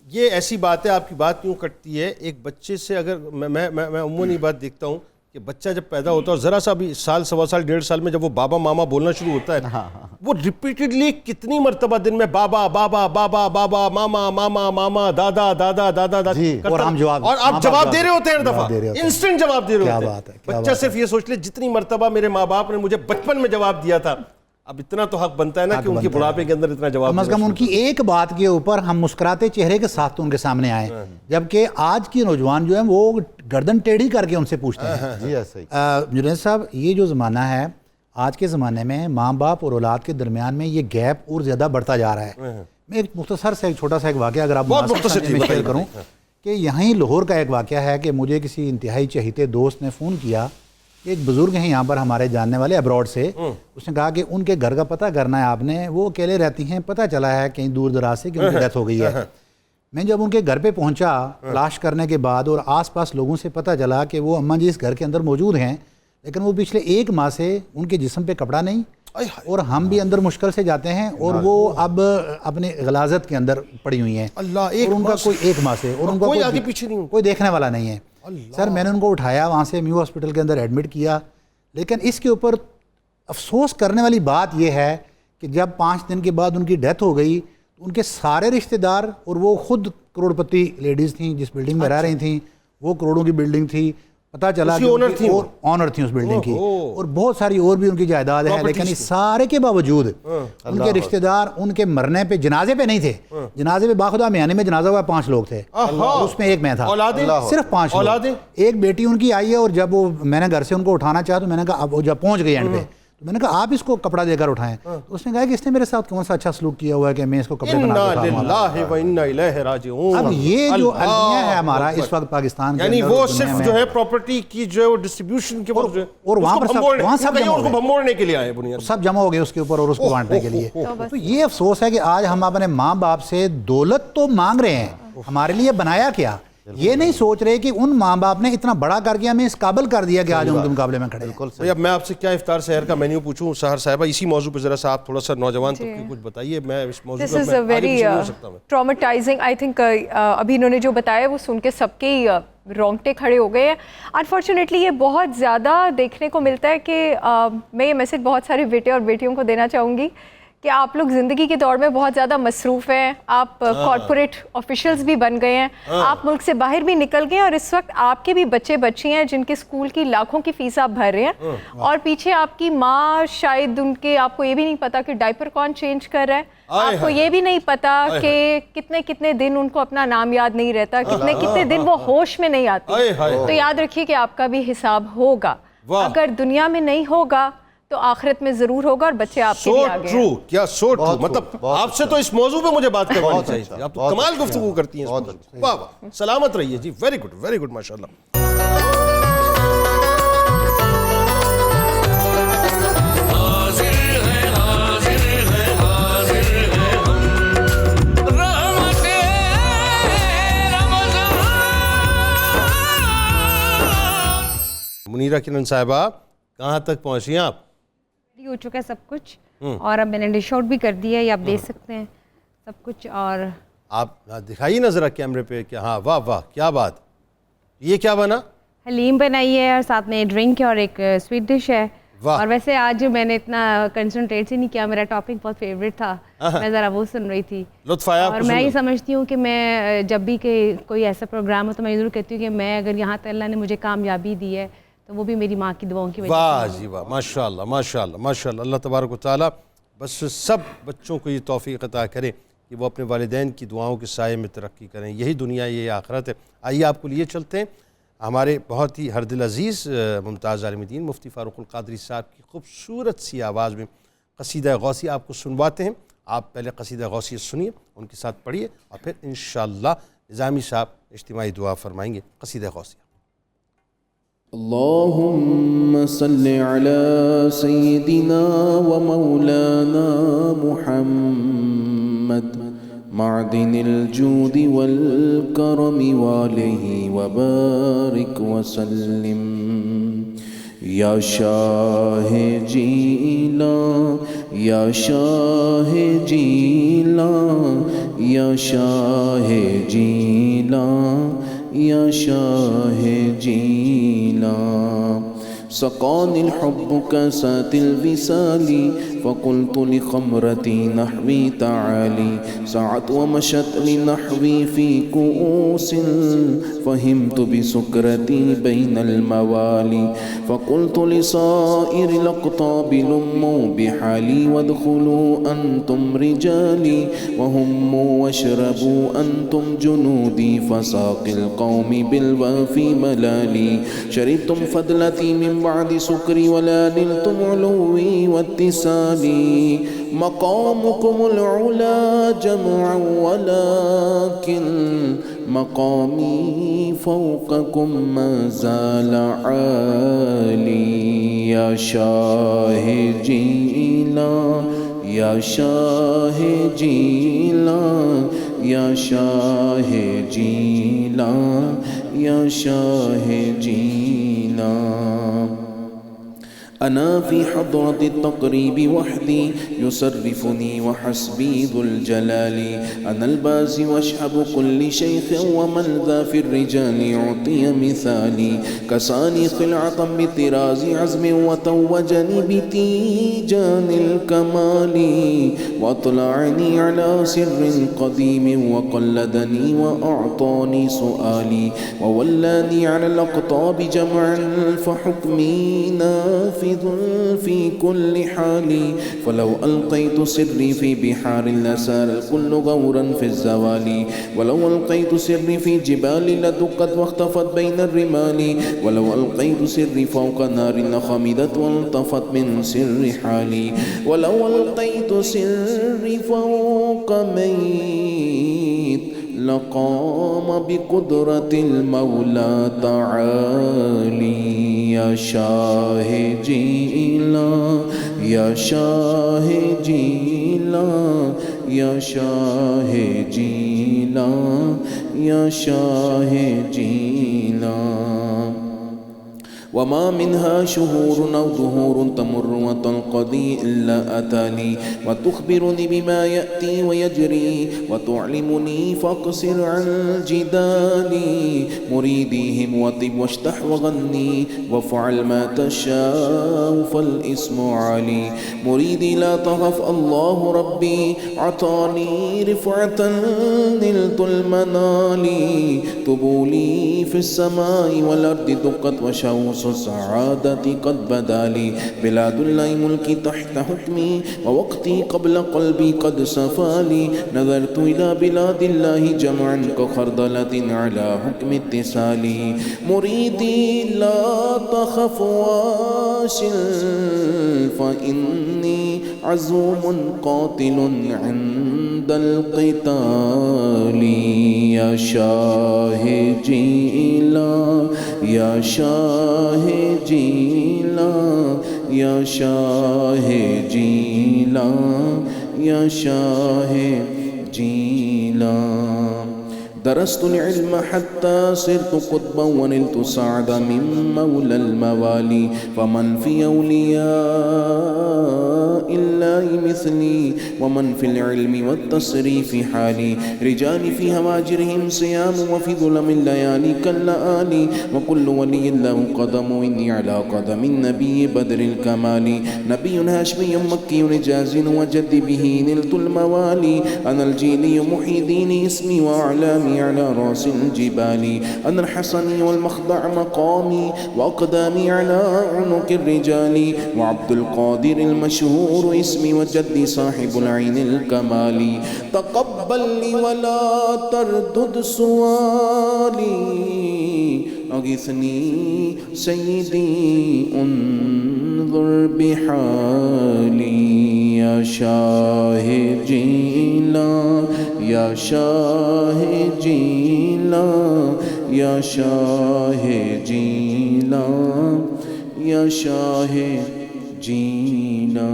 یہ ایسی بات ہے, آپ کی بات کیوں کٹتی ہے. ایک بچے سے اگر میں عموماً یہ بات دیکھتا ہوں کہ بچہ جب پیدا ہوتا ہے اور ذرا سا بھی سال, سوا سال, 1.5 سال میں جب وہ بابا ماما بولنا شروع ہوتا ہے, وہ ریپیٹڈلی کتنی مرتبہ دن میں بابا بابا بابا بابا, ماما ماما ماما, دادا دادا دادا دادا, اور آپ جواب دے رہے ہوتے ہیں ہر دفعہ, انسٹنٹ جواب دے رہے ہوتے ہیں. بچہ صرف یہ سوچ لے جتنی مرتبہ میرے ماں باپ نے مجھے بچپن میں جواب دیا تھا, اب اتنا تو حق بنتا ہے نا کہ ان کے بڑھاپے کے اندر اتنا جواب. کم از کم ان کی ایک بات کے اوپر ہم مسکراتے چہرے کے ساتھ تو ان کے سامنے آئیں, جبکہ آج کی نوجوان جو ہیں وہ گردن ٹیڑھی کر کے ان سے پوچھتے ہیں. جنید صاحب, یہ جو زمانہ ہے آج کے زمانے میں ماں باپ اور اولاد کے درمیان میں یہ گیپ اور زیادہ بڑھتا جا رہا ہے. میں ایک مختصر سے ایک چھوٹا سا ایک واقعہ اگر آپ شیئر کروں کہ یہیں لاہور کا ایک واقعہ ہے کہ مجھے کسی انتہائی چہیتے دوست نے فون کیا, ایک بزرگ ہیں یہاں پر ہمارے جاننے والے ابراڈ سے, اس نے کہا کہ ان کے گھر کا پتہ کرنا ہے آپ نے, وہ اکیلے رہتی ہیں, پتہ چلا ہے کہیں دور دراز سے کہ ان کی ڈیتھ ہو گئی ہے. میں جب ان کے گھر پہ پہنچا تلاش کرنے کے بعد اور آس پاس لوگوں سے پتہ چلا کہ وہ اماں جی اس گھر کے اندر موجود ہیں, لیکن وہ پچھلے 1 ماہ سے ان کے جسم پہ کپڑا نہیں, اور ہم بھی اندر مشکل سے جاتے ہیں, اور وہ اب اپنے غلاظت کے اندر پڑی ہوئی ہیں, اور ان کا کوئی 1 ماہ سے, اور ان کا کوئی دیکھنے والا نہیں ہے. سر میں نے ان کو اٹھایا وہاں سے میو ہاسپٹل کے اندر ایڈمٹ کیا, لیکن اس کے اوپر افسوس کرنے والی بات یہ ہے کہ جب 5 دن کے بعد ان کی ڈیتھ ہو گئی, ان کے سارے رشتہ دار, اور وہ خود کروڑ پتی لیڈیز تھیں جس بلڈنگ میں رہ رہی تھیں, وہ کروڑوں کی بلڈنگ تھی, پتہ چلا کہ آنر تھیں اس بلڈنگ کی, اور بہت ساری اور بھی ان کی جائیداد ہے, لیکن اس سارے کے باوجود ان کے رشتہ دار ان کے مرنے پہ جنازے پہ نہیں تھے. جنازے پہ باخدا میانے میں جنازہ ہوا 5 لوگ تھے, اس میں ایک میں تھا, صرف 5 لوگ. ایک بیٹی ان کی آئی ہے, اور جب وہ میں نے گھر سے ان کو اٹھانا چاہا تو میں نے کہا اب جب پہنچ گئی اینڈ پہ تو میں نے کہا آپ اس کو کپڑا دے کر اٹھائیں, تو اس نے کہا کہ اس نے میرے ساتھ کون سا اچھا سلوک کیا ہوا ہے کہ میں اس کو کپڑے بنا کے اٹھاؤں. اب یہ جو المیہ ہے ہمارا اس وقت پاکستان کے یعنی وہ صرف جو ہے پراپرٹی کی جو ہے ڈسٹریبیوشن کے اوپر, اور وہاں پر سب بھموڑنے کے لیے آئے بنیاد سب جمع ہو گئے اس کے اوپر اور اس کو بانٹنے کے لیے. تو یہ افسوس ہے کہ آج ہم اپنے ماں باپ سے دولت تو مانگ رہے ہیں, ہمارے لیے بنایا کیا, یہ نہیں سوچ رہے کہ ان ماں باپ نے اتنا بڑا کر کے ہمیں اس قابل کر دیا کہ آج ان کے مقابلے میں کھڑے ہیں. اب میں آپ سے کیا افطار سحر کا مینیو پوچھوں سحر صاحبہ, اسی موضوع پہ ذرا سا آپ تھوڑا سا نوجوان طبقے کچھ بتائیے. میں اس موضوع This is a very traumatizing, I think ابھی انہوں نے جو بتایا وہ سن کے سب کے رونگٹے کھڑے ہو گئے ہیں. انفارچونیٹلی یہ بہت زیادہ دیکھنے کو ملتا ہے کہ میں یہ میسج بہت سارے بیٹے اور بیٹیوں کو دینا چاہوں گی کہ آپ لوگ زندگی کے دور میں بہت زیادہ مصروف ہیں, آپ کارپوریٹ آفیشلز بھی بن گئے ہیں, آپ ملک سے باہر بھی نکل گئے ہیں, اور اس وقت آپ کے بھی بچے بچی ہیں جن کے اسکول کی لاکھوں کی فیس آپ بھر رہے ہیں, اور پیچھے آپ کی ماں شاید ان کے آپ کو یہ بھی نہیں پتا کہ ڈائپر کون چینج کر رہا ہے, آپ کو یہ بھی نہیں پتا کہ کتنے دن ان کو اپنا نام یاد نہیں رہتا, کتنے دن وہ ہوش میں نہیں آتے. تو یاد رکھیے کہ آپ کا بھی حساب ہوگا, اگر دنیا میں نہیں ہوگا تو آخرت میں ضرور ہوگا, اور بچے آپ کے بھی آگے ہیں. کیا سو ٹرو, مطلب آپ سے تو اس موضوع پہ مجھے بات کرنی چاہیے, آپ تو کمال گفتگو کرتی ہیں. واہ واہ, سلامت رہیے جی, ویری گڈ ماشاءاللہ. منیرہ کرن صاحبہ کہاں تک پہنچی ہیں آپ؟ ہو چکا ہے سب کچھ, اور اب میں نے ڈش آؤٹ بھی کر دیا ہے, یہ آپ دیکھ سکتے ہیں سب کچھ. اور آپ دکھائیے نا ذرا کیمرے پہ کہ ہاں واہ واہ کیا بات, یہ کیا بنا؟ حلیم بنائی ہے, اور ساتھ میں ڈرنک ہے, اور ایک سویٹ ڈش ہے. اور ویسے آج میں نے اتنا کنسنٹریٹ سے نہیں کیا, میرا ٹاپک بہت فیوریٹ تھا, میں ذرا وہ سن رہی تھی, لطف آیا. اور میں یہ سمجھتی ہوں کہ میں جب بھی کہ کوئی ایسا پروگرام ہو تو میں ضرور کہتی ہوں کہ میں اگر یہاں تک اللہ نے مجھے کامیابی دی ہے تو وہ بھی میری ماں کی دعاؤں کی وجہ سے. واہ جی واہ, ماشاءاللہ ماشاءاللہ ماشاءاللہ. اللہ تبارک و تعالیٰ بس سب بچوں کو یہ توفیق عطا کرے کہ وہ اپنے والدین کی دعاؤں کے سائے میں ترقی کریں, یہی دنیا یہ آخرت ہے. آئیے آپ کو لیے چلتے ہیں ہمارے بہت ہی ہر دل عزیز ممتاز عالم دین مفتی فاروق القادری صاحب کی خوبصورت سی آواز میں قصیدہ غوثیہ آپ کو سنواتے ہیں. آپ پہلے قصیدہ غوثیہ سنیے, ان کے ساتھ پڑھیے, اور پھر انشاءاللہ نظامی صاحب اجتماعی دعا فرمائیں گے. قصیدہ غوثیہ. اللهم صل على سيدنا ومولانا محمد معدن الجود والكرم وآله وبارك وسلم. یا شاہ جیلاں یا شاہ جیلاں یا شاہ جیلاں یا شاہ جیلاں. سقاني الحب كاسات الوصال فقلت لخمرتي نحوي تعالي سعت ومشت لنحوي في كؤوس فهمت بسكرتي بين الموالي فقلت لصائر الأقطاب لموا بحالي وادخلوا أنتم رجالي وهموا واشربوا أنتم جنودي فساق القوم بالوافي ملالي شربتم فضلتي من بعد سكري ولا نلتم علوي واتسالي مقامكم العلا جمعا ولكن مقامي فوقكم ما زال عالي. يا شاه جيلان يا شاه جيلان يا شاه جيلان يا شاه جيلان. أنا في حضرة التقريب وحدي يصرفني وحسبي ذو الجلال. أنا البازي واشهب كل شيخ ومن ذا في الرجال يعطي مثالي. كساني خلعة بطراز عزم وتوجني بتيجان الكمال. وأطلعني على سر قديم وقلدني وأعطاني سؤالي. وولاني على الأقطاب جمعا فحكمي نافذ في كل حال. فلو ألقيت سري في بحار لسار الكل غورا في الزوال. ولو ألقيت سري في جبال لدقت واختفت بين الرمال. ولو ألقيت سري فوق نار لخمدت والطفت من سر حالي. ولو ألقيت سري فوق ميت لقام بقدرة المولى تعالي. يا شاهدي لا يا شاهدي لا يا شاهدي لا يا شاهدي لا. وما منها شهور أو دهور تمر وتنقضي إلا أتاني. وتخبرني بما يأتي ويجري وتعلمني فاقصر عن جدالي. مريديهم وطب واشتح وغني وافعل ما تشاء فالاسم علي. مريدي لا تخف الله ربي عطاني رفعة نلت المنال. طبولي في السماء والأرض دقت وشوص السعادة قد بدالي. بلاد الله ملكي تحت حكمي ووقتي قبل قلبي قد صفالي. نظرت إلى بلاد الله جمعا كخردلة على حكم اتصالي. مريدي لا تخف واشل فإني عزوم قاتل عند القتال. يا شاهدي لا يا شاهدي لا يا شاهدي لا يا شاهدي لا. درست العلم حتى صرت قطبا ونلت سعدا من مولى الموالي. فمن في أولياء الله مثلي ومن في العلم والتصريف حالي. رجال في هواجرهم صيام وفي ظلم الليالي كاللآلي. وكل ولي له قدم وإني على قدم النبي بدر الكمال. نبي هاشمي مكي رجاز وجد به نلت الموالي. أنا الجيلي محي ديني اسمي وأعلامي على رأس الجبال. أنا الحسني والمخضع مقامي وأقدامي على عنق الرجال. وعبد القادر المشهور اسمي وجدي صاحب العين الكمال. تقبل لي ولا تردد سؤالي. أغثني سيدي انظر بحالي. يا شاهدي لا يا شاهدي لا يا شاهدي لا يا شاهدي لا.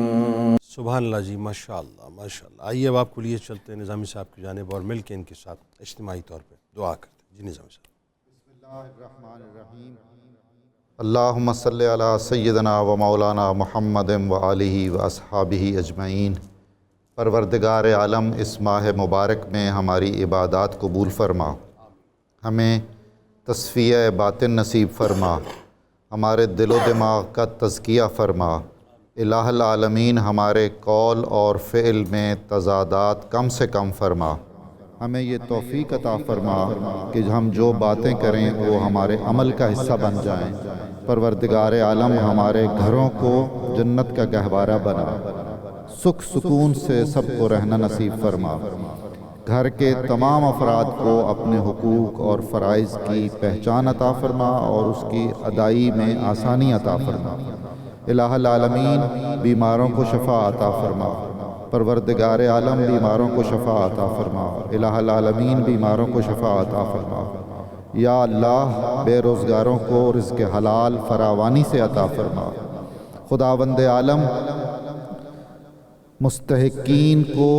سبحان اللہ جی، ماشاء اللہ ماشاء اللہ. آئیے اب آپ کو لیے چلتے ہیں نظامی صاحب کی جانب اور مل کے ان کے ساتھ اجتماعی طور پہ دعا کرتے ہیں. جی نظامی صاحب. بسم اللہ الرحمن الرحیم. اللہم صلی علی سیدنا و مولانا محمد و آلہ و اصحابہ اجمعین. پروردگار عالم اس ماہ مبارک میں ہماری عبادات قبول فرما. ہمیں تصفیہ باطن نصیب فرما. ہمارے دل و دماغ کا تزکیہ فرما. الہ العالمین ہمارے قول اور فعل میں تضادات کم سے کم فرما. ہمیں یہ توفیق عطا فرما کہ ہم جو باتیں کریں وہ ہمارے عمل کا حصہ بن جائیں. پروردگار عالم ہمارے گھروں کو جنت کا گہوارہ بنا. سکھ سکون سے سب کو رہنا نصیب فرما. گھر کے تمام افراد کو اپنے حقوق اور فرائض کی پہچان عطا فرما اور اس کی ادائی میں آسانی عطا فرما. الہ العالمین بیماروں کو شفا عطا فرما. پروردگار عالم بیماروں کو شفا عطا فرما. الہ العالمین بیماروں کو شفا عطا فرما. یا اللہ بے روزگاروں کو رزق حلال فراوانی سے عطا فرما. خداوند عالم مستحقین کو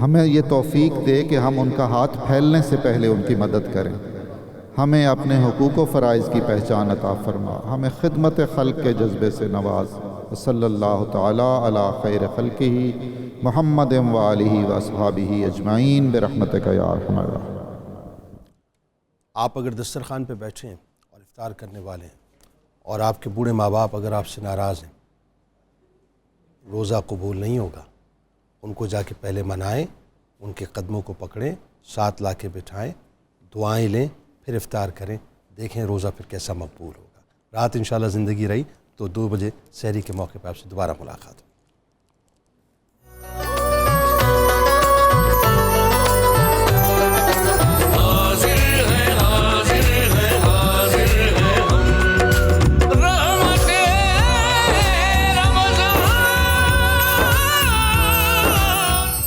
ہمیں یہ توفیق دے کہ ہم ان کا ہاتھ پھیلنے سے پہلے ان کی مدد کریں. ہمیں اپنے حقوق و فرائض کی پہچان عطا فرما، ہمیں خدمت خلق کے جذبے سے نواز۔ صلی اللہ تعالیٰ علی خیر خلقہ محمد و آلہ و اصحابہ اجمعین برحمتک یا ارحم الراحمین۔ آپ اگر دسترخوان پہ بیٹھے ہیں اور افطار کرنے والے ہیں اور آپ کے بوڑھے ماں باپ اگر آپ سے ناراض ہیں، روزہ قبول نہیں ہوگا، ان کو جا کے پہلے منائیں، ان کے قدموں کو پکڑیں، ساتھ لا کے بٹھائیں، دعائیں لیں، پھر افطار کریں، دیکھیں روزہ پھر کیسا مقبول ہوگا۔ رات انشاءاللہ زندگی رہی تو 2 بجے سحری کے موقع پہ آپ سے دوبارہ ملاقات ہو۔